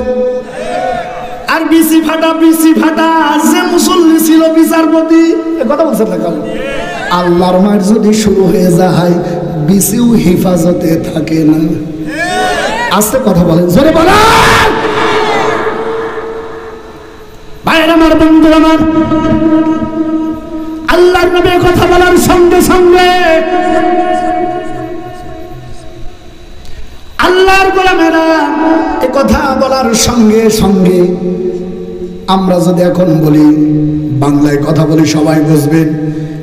আর বিসি ফাটা যে মুসল্লি ছিল বিচারপতি এ কথা বলছেন না কেন? আল্লাহর মার যদি শুরু হয়ে যায় বিসিও হেফাজতে থাকে না। আস্তে কথা বলেন, জোরে বলেন। ভাইয়ের আমার, বন্ধুর আমার, আল্লাহর নবী কথা বলার সঙ্গে সঙ্গে আল্লাহর গোলামেরা এ কথা বলার সঙ্গে সঙ্গে আমরা যদি এখন বলি বাংলায় কথা বলি সবাই বুঝবেন,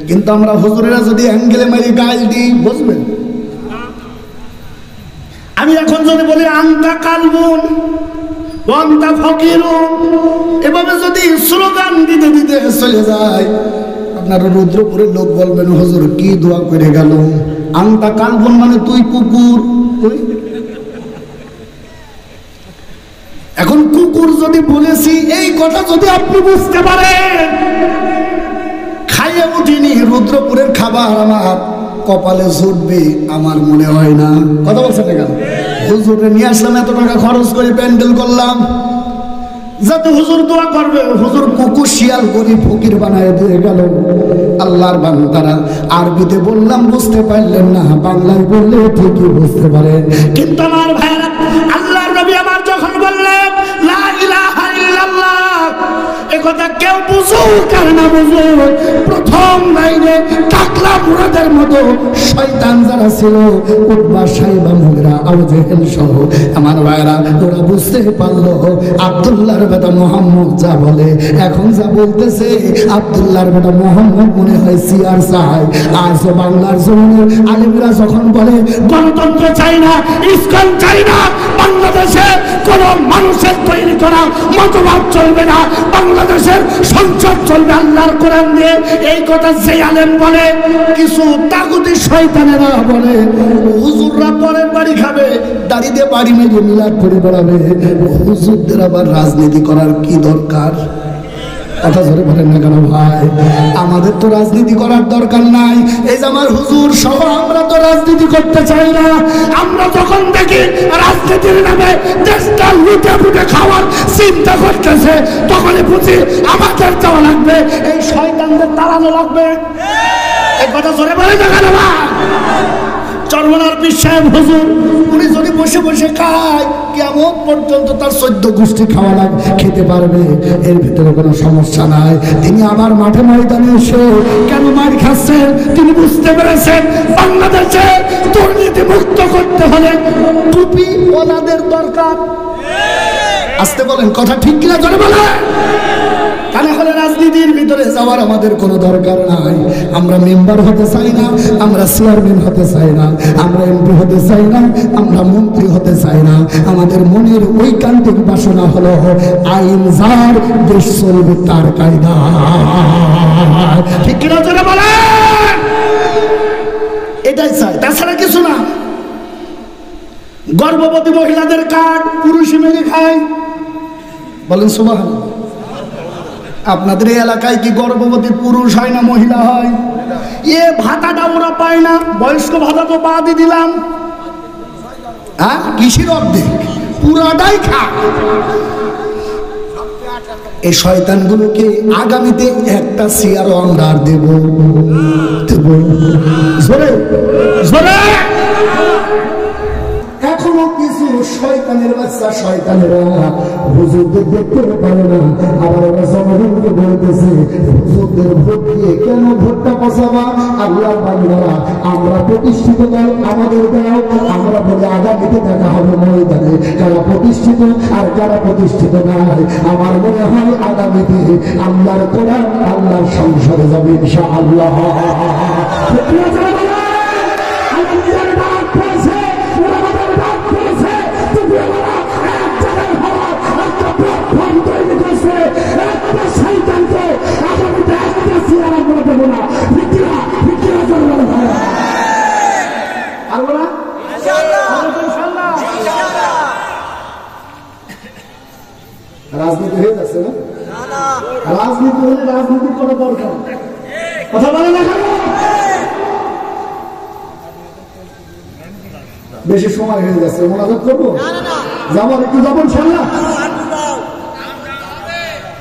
কিন্তু আমরা হুজুরেরা যদি অ্যাঙ্গেলে মারি গাল দিই বুঝবেন। আমি এখন যদি বলি আন্তা কালবুন ওয়ান্তা ফকিরুন এভাবে যদি স্লোগান দিতে দিতে চলে যায় আপনারা রুদ্রপুরের লোক বলবেন হুজুর কি দোয়া করে গেল। আন্তা কালবুন মানে তুই কুকুর। এখন কুকুর যদি বলেছি এই কথা যদি আপনি বুঝতে পারেন, খাইয়ে উঠিনি রুদ্রপুরের খাবার আমার কপালে জুটবে আমার মনে হয় না। কথা বলছেন না কেন? হুজুরে নিয়ে আসলাম, এত টাকা খরচ করে প্যান্ডেল করলাম যাতে হুজুর দোয়া করবে, হুজুর কুকুর শিয়াল গরিব ফকির বানায় দিয়ে গেল। আল্লাহর বান্দারা আরবিতে বললাম বুঝতে পারলেন না, বাংলায় বললে ঠিকই বুঝতে পারেন। কিন্তু আমার ভাইরা আল্লাহর নবী আমার যখন বললেন লা ইলাহা ইল্লাল্লাহ একথা কেউ বুঝুক আর না বুঝুক, প্রথম লাইনে টাকলা মুরাদের মতো শয়তান যারা ছিল উতবা শাইবা মুগিরা আবু জেহেল সহ আমার ভাইরা ওরা বুঝতে পারলো আব্দুল্লাহর বেটা মোহাম্মদ যা বলে এখন যা বলতেছে আব্দুল্লাহর বেটা মোহাম্মদ মনে হয় সিআর চায়। আজ বাংলার জমিনে আলেমরা যখন বলে গণতন্ত্র চাই না, ইসলাম চাই না, বাংলাদেশে কোন মানুষের তৈরি করা মতবাদ চলবে না, বাংলাদেশের সংসদ চলবে আল্লাহর কোরআন দিয়ে, এই কথা যে আলেম বলে কিছু তাগুতি শয়তানেরা বলে হুজুররা পরের বাড়ি খাবে, দাড়িতে বাড়ি মেরে মিলাদ করে বেড়াবে। হুজুরদের আবার রাজনীতি করার কি দরকার? কথা ধরে বলেন না কেন ভাই? আমাদের তো রাজনীতি করার দরকার নাই। এই যে আমার হুজুর সহ আমরা তো রাজনীতি করতে চাই না। আমরা যখন দেখি রাজনীতির নামে দেশটা লুটে ফুটে খাওয়ার চিন্তা করতেছে তখনই বুঝি আমাদের যাওয়া লাগবে, এই শয়তানদের তাড়ানো লাগবে। এই কথা ধরে বলেন না কেন ভাই? চরমনার পীর সাহেব হুজুর উনি যদি বসে বসে খায় কিয়ামত পর্যন্ত তার 14 গোষ্ঠী খাওয়া খেতে পারবে, এর ভিতরে কোনো সমস্যা নাই। তিনি আবার মাঠে ময়দানে এসে কেন মার খাচ্ছেন তিনি বুঝতে পেরেছেন বাংলাদেশে দুর্নীতি মুক্ত করতে হলে টুপি ওনাদের দরকার। আসতে বলেন, কথা ঠিক কিনা জোরে বলেন। তাহলে হলে রাজনীতির ভিতরে যাওয়ার আমাদের কোনো দরকার নাই। আমরা মেম্বার হতে চাই না, আমরা চেয়ারম্যান হতে চাই না, আমরা এমপি হতে চাই না, আমরা মন্ত্রী হতে চাই না। আমাদের মনের ঐকান্তিক বাসনা হলো আইন যার দেশ চলবে তার কায়দা। ঠিক কিনা জোরে বলেন। এটাই চাই, তাছাড়া কিছু না। গর্ভবতী মহিলাদের কার্ড পুরুষই মেরে খায়, বলেন সুবহানাল্লাহ। আপনাদের এই এলাকায় কি গর্ভবতী পুরুষ হয় না মহিলা হয়? এ ভাতাটা ওরা পায় না, বয়স্ক ভাতা তো বাদই দিলাম। হ্যাঁ, কিসের অর্ধেক? পুরাটাই খা। এই শয়তানগুলোকে আগামীতে একটা চেয়ারও আমরা আর দেব জোরে জোরে। এখনো কিছু শয়তান শয়তানের বাচ্চা শয়তানেরা হুজুরদের দেখতে পারে না, আবার ওরা জনগণকে বলতেছে হুজুরদের ভোট দিয়ে কেন ভোটটা পচাবা? আল্লাহর বান্দারা, আমরা প্রতিষ্ঠিত দল, আমাদের দাও। আমরা বলে আগামীতে দেখা হবে ময়দানে কারা প্রতিষ্ঠিত আর কারা প্রতিষ্ঠিত নাই। আমার মনে হয় আগামীতে আল্লাহর কোরআন আল্লাহর সংসদে যাবে ইনশাআল্লাহ। রাজনীতি হয়ে যাচ্ছে না? রাজনীতি হলে রাজনীতি করা দরকার, কথা বলে না কেন? বেশি সময় হয়ে যাচ্ছে, মোনাজাত করবো, যাবো একটু যাবো ইনশাআল্লাহ।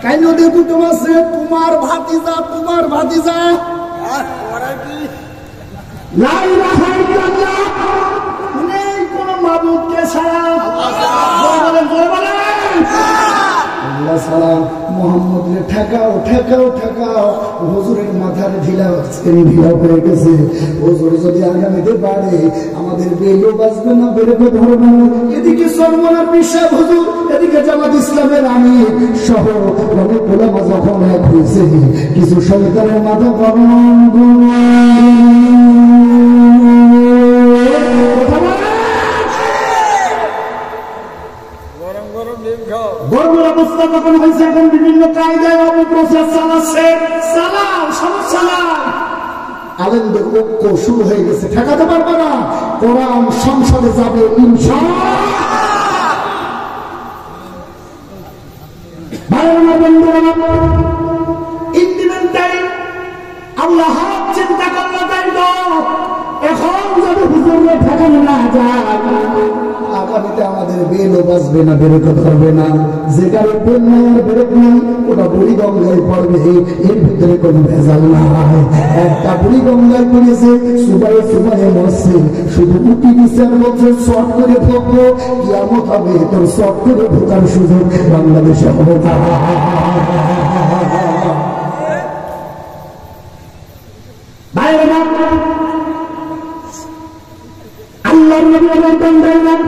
কাইলো দেখু তোমার সে তোমার ভাতিজা লা ইলাহা ইল্লাল্লাহ, নেই কোন মাবুদকে ছাড়া। আল্লাহ সালাম মোহাম্মদকে ঠেকাও ঠেকাও ঠেকাও। হুজুরের মাথার ঢিলা হয়ে গেছে। হুজুর যদি আগামীতে বাড়ে আমাদের বেলও বাঁচবে না, বেরোবে ধরবে না। এদিকে সর্বনার বিশ্বাস হুজুর, এদিকে জামাত ইসলামের আমি সহ অনেক ওলামা যখন এক হয়েছে, কিছু শয়তানের মাথা গরম গরমের অবস্থা তখন হয়েছে। এখন বিভিন্ন কায়দায় অপপ্রচার চালাচ্ছে, আলেমদের ঐক্য শুরু হয়ে গেছে, ঠেকাতে পারবে না। কোরআন সংসদে যাবে ইনশাআল্লাহ। আল্লাহ চিন্তা করলো তাই তো, এখন যদি হুজুরে ঠেকানো না যায় আগামীতে আমাদের বেলও বাঁচবে না, বেরোতে পারবে না। যেটার বেল নাই আর বেরোত নাই ওটা বুড়ি গঙ্গায় পড়বে, এর ভিতরে কোনো ভেজাল নাই। একটা বুড়ি গঙ্গায় পড়েছে, সুবাইয়ে মরছে, শুধু উঠি দিচ্ছে আর বলছে শর্ট করে ঢুকবো, কিয়ামত হবে তোর শর্ট করে ঢোকার সুযোগ বাংলাদেশে হবে না। আল্লাহর নবী বলেন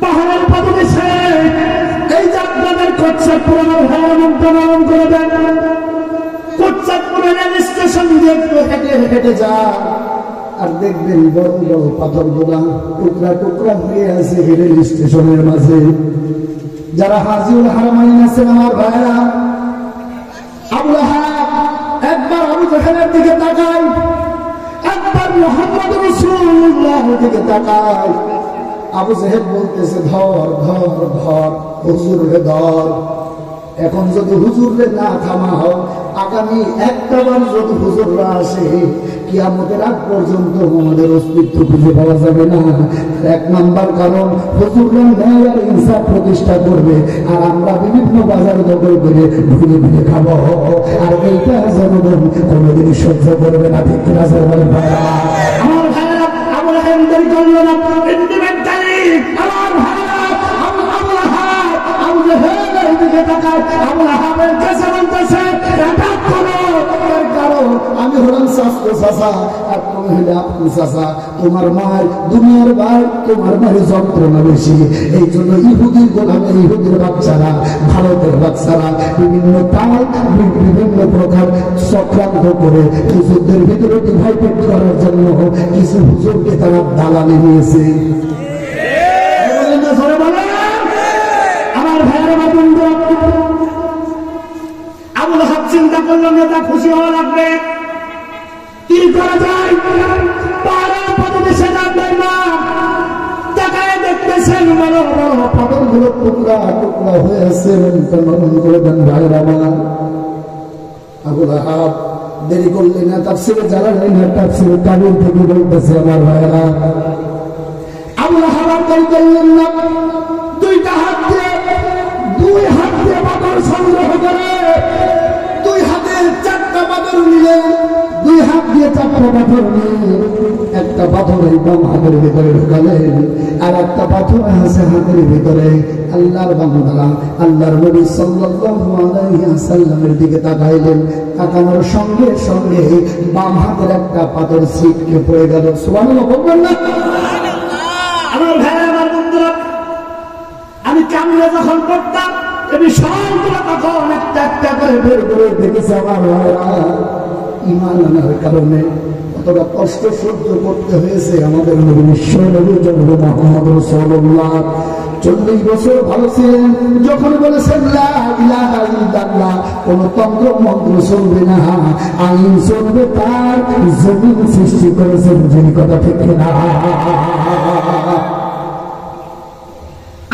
পাহাড়ের পাদদেশে এই যে আপনাদের কোটচাঁদপুরের ভয়ানক দমন করে দেন। কোটচাঁদপুরের রেল স্টেশন দিয়ে একটু হেঁটে হেঁটে যান আর দেখবেন বড় বড় পাথরগুলা টুকরা টুকরা হয়ে আছে রেল স্টেশনের মাঝে। যারা হাজিউল হারামাইন আছেন আমার ভাইরা, আবু লাহাব একবার আবু জাহেলের দিকে তাকায়, একবার মুহাম্মদ রাসূলুল্লাহর দিকে তাকায়। আবু জাহেল বলতেছে ধর ধর ধর হুজুরে ধর। এখন যদি হুজুরে না থামা হয়, আগামী একটা বার যদি হুজুররা আসে কিয়ামতের আগ পর্যন্ত আমাদের অস্তিত্ব খুঁজে পাওয়া যাবে না। এক নাম্বার কারণ হুজুররা ন্যায় আর ইনসাফ প্রতিষ্ঠা করবে আর আমরা বিভিন্ন বাজার দখল করে ঘুরে ঘুরে খাবো, আর এইটা জনগণ কোনোদিনই সহ্য করবে না। ঠিক কিনা স্যার বলেন ভাইরা? আমার ভাইরা আবু লাহাব দেরি করল না, ইন্ডিপেন্ডেন্টালি আমার ভাইরা আবু লাহাব আবু জাহেলের দিকে তাকায়। আবু লাহাবের কাছে বলতেছে এটা করো, এর কারণ আমি হলাম শাস্ত্র চাচা আর তুমি হলে আপনি চাচা। তোমার মায়ের দুনিয়ার ভাই, তোমার মায়ের যন্ত্রণা বেশি। এই জন্য ইহুদির গোলামের ইহুদির বাচ্চারা, ভারতের বাচ্চারা বিভিন্ন কাল বিভিন্ন প্রকার চক্রান্ত করে হুজুরদের ভিতরে ডিভাইডেড করার জন্য কিছু হুজুরকে তারা দালালি নিয়েছে। আমার ভাইয়ের বন্ধু আবু লাহাব চিন্তা করলো নেতা খুশি হওয়া লাগবে, কি করা যায়? পাহাড়ের পদদেশে যাবেন না, তাকায় দেখতেছেন বড় বড় পাথরগুলো টুকরা টুকরা হয়ে আছে। করে দেন ভাইয়ের আমার। আবু লাহাব দেরি করলেন না, তাফসীরে জালালাইন না তাফসীরে কাবির থেকে বলতেছে আমার ভাইয়েরা। আবু লাহাব আর দেরি করলেন না, দুই হাত দিয়ে পাথর সংগ্রহ করে দুই হাতে চারটা পাথর নিলেন, দুই হাত দিয়ে চারটা পাথর নিয়ে একটা পাথর এই বাম হাতের ভিতরে ঢুকালেন, আর একটা পাথর আছে হাতের ভিতরে। আল্লাহর বান্দারা আল্লাহর নবী সাল্লাল্লাহু আলাইহি ওয়াসাল্লামের দিকে তাকাইলেন। তাকানোর সঙ্গে সঙ্গে বাম হাতের একটা পাথর ছিটকে পড়ে গেল। সুবহানাল্লাহ বলবেন না? আমার ভাই, আমার বন্ধুরা, আমি কামড়ে যখন পড়তাম আমি সবগুলো তখন একটা একটা করে বের করে দেখেছে আমার ভাইরা, ঈমান আনার কারণে কতটা কষ্ট সহ্য করতে হয়েছে আমাদের নবী বিশ্ব নবী জনাবে মুহাম্মদ রাসূলুল্লাহ। 40 বছর ভালো ছিলেন, যখন বলেছেন লা ইলাহা ইল্লাল্লাহ, কোন তন্ত্র মন্ত্র চলবে না, আইন চলবে, তার জমিন সৃষ্টি করেছেন। যিনি কথা ঠিক না,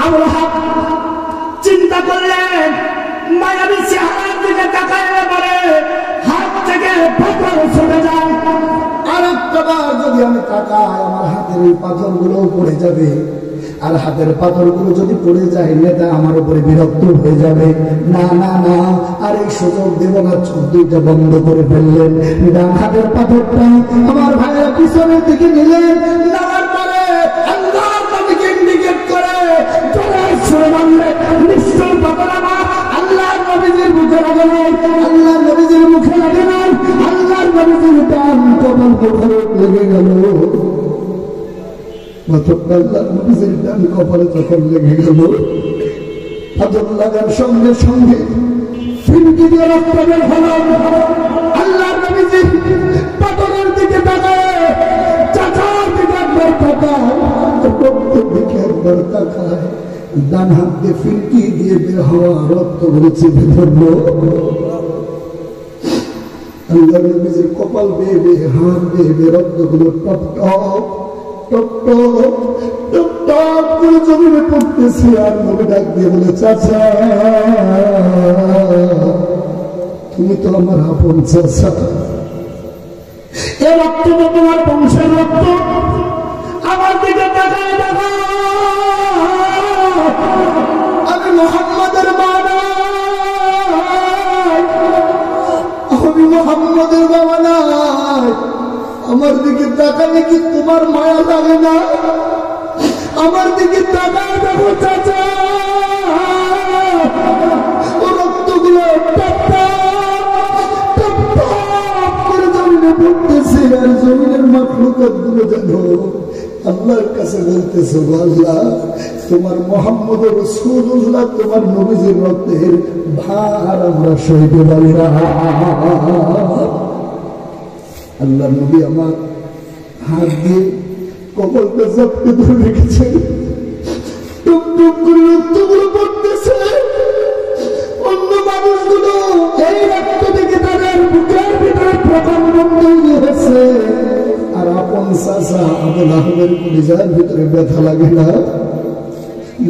আমরা চিন্তা করলেন মায়াবী চেহারার দিকে তাকাইলে পরে হাত থেকে পাথর ছুটে যায়। আর একটা বার যদি আমি তাকাই আমার হাতের এই পাথরগুলো পড়ে যাবে, আর হাতের পাথরগুলো যদি পড়ে যায় নেতা আমার উপরে বিরক্ত হয়ে যাবে। না না না, আর এই সুযোগ দেব না। চোখ দুইটা বন্ধ করে ফেললেন, ডান হাতের পাথরটা আমার ভাইয়েরা পিছনের দিকে নিলেন, নেওয়ার পরে আল্লাহর নবীকে ইন্ডিকেট করে চলে ছুড়ে মারলেন। নিশ্চয় পাথর আমার আল্লাহর নবীজির মুখে লাগে নাই, আল্লাহর নবীজির মুখে লাগে নাই, আল্লাহর নবীজির ডান কপাল কোথায় লেগে গেল। ডান কপালে যখন লেগে গেল, পাথর লাগার সঙ্গে সঙ্গে ফিনকি দিয়ে রক্ত বের হলো। আল্লাহর নবীজি পাথরের দিকে তাকায়, চাচার দিকে একবার তাকায়, রক্তের দিকে একবার তাকায়, ডান হাত দিয়ে ফিনকি দিয়ে বের হওয়া রক্তগুলো চেপে ধরলো। আল্লাহর নবীজির কপাল বেয়ে বেয়ে, হাত বেয়ে বেয়ে রক্তগুলো টপ টপ টপ টপ টপ টপ করে জমিনে পড়তেছে। আর নবী ডাক দিয়ে বলে, চাচা তুমি তো আমার আপন চাচা, এ রক্ত তো তোমার বংশের রক্ত, আমার দিকে তাকায় দেখো, আমি মুহাম্মাদের বাবা, আমি মুহাম্মাদের বাবা নাই। আমার দিকে তাকালে কি তোমার মায়া লাগে না? আমার দিকে তাকায় দেখো চাচা, ও রক্তগুলো টপ টপ করে জমিনে পড়তেছে। আর জমিনের মাখলুকাতগুলো যেন আল্লাহর কাছে বলতেছে, আল্লাহ তোমার মুহাম্মদ রাসূলুল্লাহ, তোমার নবীজির রক্তের ভার আমরা সইতে পারি না। আল্লাহ নবী আমার হাত দিয়ে কপালটা জপকে ধরে রেখেছেন, টুক টুক করে রক্তগুলো পড়তেছে। অন্য মানুষগুলো এই রক্ত দেখে তাদের বুকের ভিতরে প্রকম্পন তৈরি হয়েছে, আর আপন চাচা আবুল আহমের কলিজার ভিতরে ব্যথা লাগে না।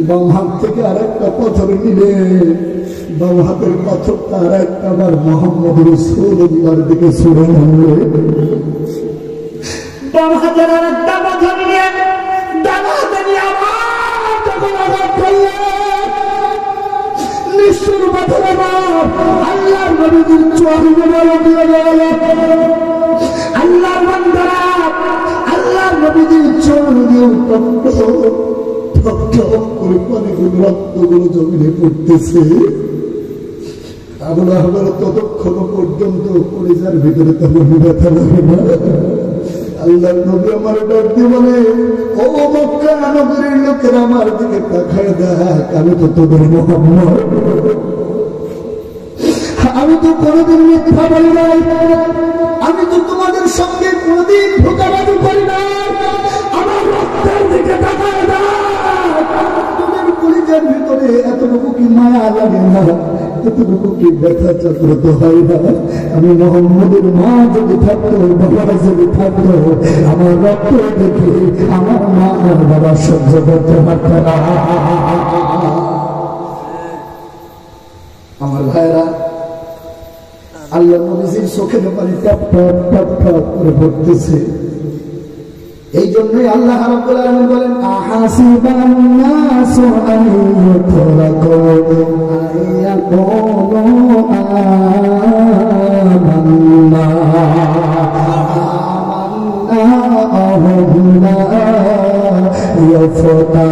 বাম হাত থেকে আরেকটা পাথর নিলে বাম হাতের পাথরটা আর একটা বার মুহাম্মদ রাসূলুল্লাহর দিকে ছুড়ে মারলে, বাম হাতের আর একটা পাথর নিয়ে ডান হাতে নিয়ে আমার যখন আঘাত করলে, নিশ্চয় পাথর আমার আল্লাহর নবীর চোখে দিয়ে গেল। আল্লাহর বান্দারা আল্লাহর নবীর চোখ দিয়ে করে পানিগুলো রক্তগুলো জমিনে পড়তেছে। আবুল আহমেদ ততক্ষণ পর্যন্ত কলিজার ভিতরে তেমন ব্যথা লাগে না। আল্লাহর নবী আমার ডাক দিয়ে বলে, ও মক্কা নগরীর লোকেরা আমার দিকে তাকায় দেখ, আমি তো তোদের মুহাম্মদ, আমি তো কোনোদিন মিথ্যা বলি নাই, আমি তো তোমাদের সঙ্গে কোনোদিন ধোঁকাবাজি করি না। আমার রক্তের দিকে তাকায় দেখ, তোদের কলিজার ভিতরে এতটুকু কি মায়া লাগে না? এতটুকু কি ব্যথা জাগ্রত হয় না? আমি মুহাম্মদের মা যদি থাকতো, বাবা যদি থাকতো, আমার রক্ত দেখে আমার মা আর বাবা সহ্য করতে পারত না। আমার ভাইরা, আল্লাহ নবীজির চোখের পানি টপ টপ টপ টপ করে পড়তেছে। এই জন্যই আল্লাহ রাব্বুল আলামিন বলেন, আহাসিবান নাসু আন ইউতরাকু আয়াকুলু আমান্না ফোঁটা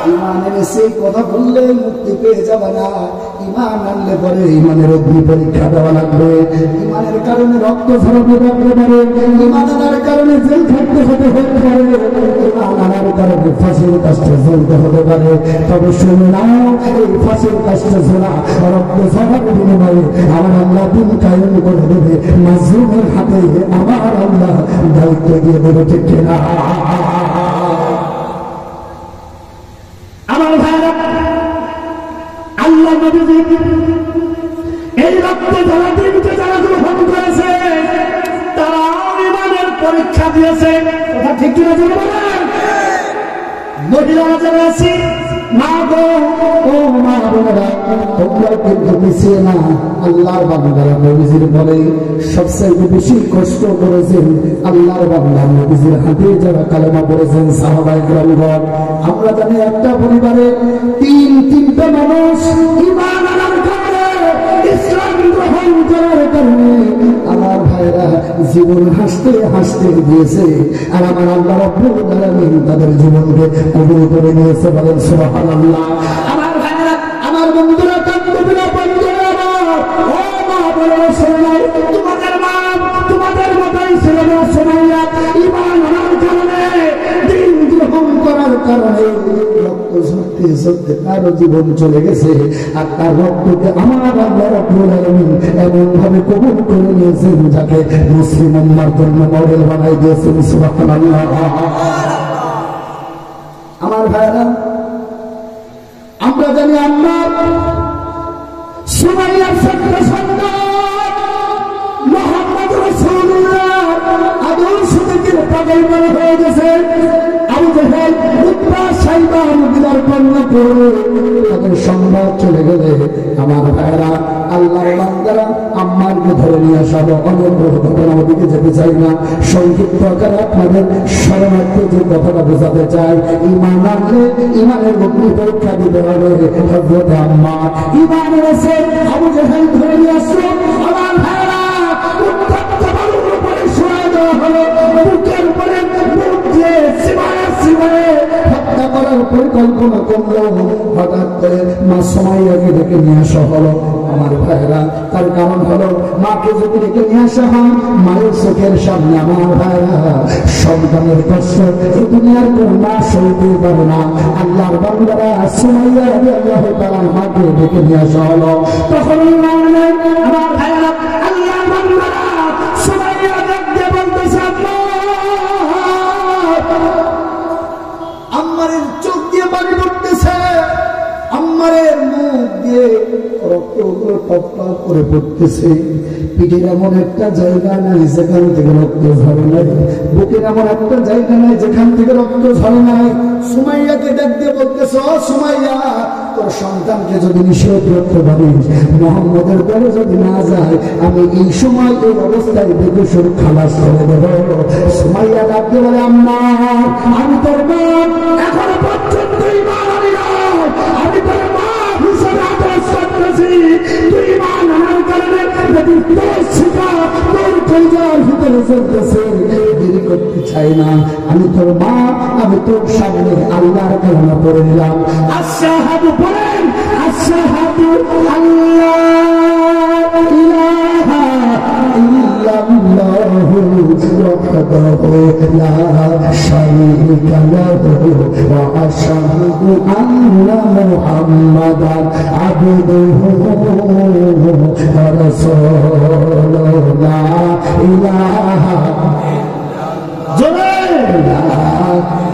ইমানের সেই কথা বললে মুক্তি পেয়ে যাবে না। ইমান আনলে পরে ইমানের অগ্নি পরীক্ষা দেওয়া লাগবে। ইমানের কারণে রক্ত ঝরাতে লাগতে পারে, ইমান আনার কারণে জেল থাকতে হতে পারে, ইমান আনার কারণে ফাঁসির কাজটা ঝুলতে হতে পারে। তবে শুনে নাও, এই ফাঁসির কাজটা ঝোলা রক্ত ঝরার বিনিময়ে আমার আল্লাহ দিন কায়েম করে দেবে। মাজলুমের হাতে আমার আল্লাহ দায়িত্ব দিয়ে দেবে, ঠিক কিনা? আমার ভাইরা, আল্লাহ নবী এই রক্ত ঝরা দিনকে যারা গ্রহণ করেছে তারা ইমানের পরীক্ষা দিয়েছে। কথা ঠিক কিনা জোরে বলেন। মহিলারা যারা আছি, মা গো, ও মা বোনেরা, তোমরা কিন্তু পিছিয়ে না। আল্লাহর বান্দারা নবীজির বলে সবচেয়ে বেশি কষ্ট করেছেন আল্লাহর বান্দা নবীজির হাতে যারা কালেমা পড়েছেন সাহাবায়ে কেরামগণ। আমরা জানি একটা পরিবারে তিনটা মানুষ ঈমান আনার কারণে, ইসলাম গ্রহণ করার কারণে আমার ভাইরা জীবন হাসতে হাসতে দিয়েছে। আর আমার আল্লাহ রাব্বুল আলামিন তাদের জীবনকে কবুল করে নিয়েছে। বলেন সুবহানাল্লাহ। আমার ভাইরা, আমার বন্ধুরা, কান্দবিরা, বন্ধুরা, ও মা বোনেরা, শোনাই তোমাদের মা তোমাদের মতোই ছিল না সুমাইয়া। ঈমান আনার কারণে, দিন গ্রহণ করার কারণে রক্ত ঝরতে ঝরতে তার জীবন চলে গেছে। আর তার রক্তকে আমার আল্লাহ রাব্বুল আলামিন এমন ভাবে কবুল করে নিয়েছেন যাকে মুসলিম উম্মার জন্য মডেল বানাই দিয়েছেন। সুবহানাল্লাহ। আমার ভাইরা, আমরা জানি আম্মা সুমাইয়ার ছোট্ট সন্তান মুহাম্মদ রাসূলুল্লাহ আদর্শ থেকে পাগল মনে হয়ে গেছে। আবু জাহেল, উতবা, সাইবা মুগিলার কন্যা করে তাদের সংবাদ চলে গেলে আমার ভাইরা, আল্লাহর বান্দারা আম্মারকে ধরে নিয়ে আসা হবে। অনেক ঘটনা ওদিকে যেতে চাই না, সংক্ষিপ্ত আকারে আপনাদের শরণার্থী যে কথাটা বোঝাতে চাই, ইমান আনলে ইমানের অগ্নি পরীক্ষা দিতে হবে। হযরত আম্মার ঈমান এনেছে, আবু জাহেল ধরে নিয়ে আসলো। আমার ভাইরা, উত্তপ্ত বালুর উপরে শোয়া দেওয়া হলো, বুকের উপরে বুক দিয়ে সীমায় সীমায় হত্যা করার পরিকল্পনা করলো। হঠাৎ করে মা সুমাইয়াকে ডেকে নিয়ে আসা হলো। আমার ভাইরা, তার কারণ হলো মাকে যদি ডেকে নিয়ে আসা হয়, মায়ের চোখের সামনে আমার ভাইরা সন্তানের কষ্ট এই দুনিয়ার কোন মা সইতে পারে না। আল্লাহর বান্দারা সুমাইয়া রাদিয়াল্লাহু তাআলা মাকে ডেকে নিয়ে আসা হলো। তখন ঈমান নেই। আমার ভাইরা, আল্লাহর বান্দারা সুমাইয়া দেখতে বলতেছে, আম্মারের চোখ দিয়ে পানি পড়তেছে, আম্মারের মুখ দিয়ে রক্তগুলো টপ টপ করে পড়তেছে। পিঠের এমন একটা জায়গা নাই যেখান থেকে রক্ত ঝরে নাই, বুকের এমন একটা জায়গা নাই যেখান থেকে রক্ত ঝরে নাই। সুমাইয়াকে ডাক দিয়ে বলতেছে, ও সুমাইয়া, তোর সন্তানকে যদি নিষেধ করতে পারিস, মুহাম্মদের ঘরে যদি না যায়, আমি এই সময় এই অবস্থায় বেকুসুর খালাস করে দেব। সুমাইয়া ডাক দিয়ে বলে, আম্মা, আমি তোর মা, এখনো পর্যন্ত ঈমান আনি নাই। আমি তোর মা হিসেবে আদেশ করতেছি, তুই ঈমান আনার কারণে যদি তোর শিখা তোর কলিজার ভিতরে চলতেছে, দেরি করতে চাই না। আমি তোর মা, আমি তোর সামনে আল্লাহর কালামা পড়ে নিলাম। আশহাদু বলেন, আশহাদু আল্লাহ ইলাহা ইল্লাল্লাহু ওয়াহদাহু লা শারীকা লাহু ওয়া আশহাদু আন্না মুহাম্মাদান আবদুহু ওয়া রাসূলুহু লা ইলাহা ইল্লাল্লাহ।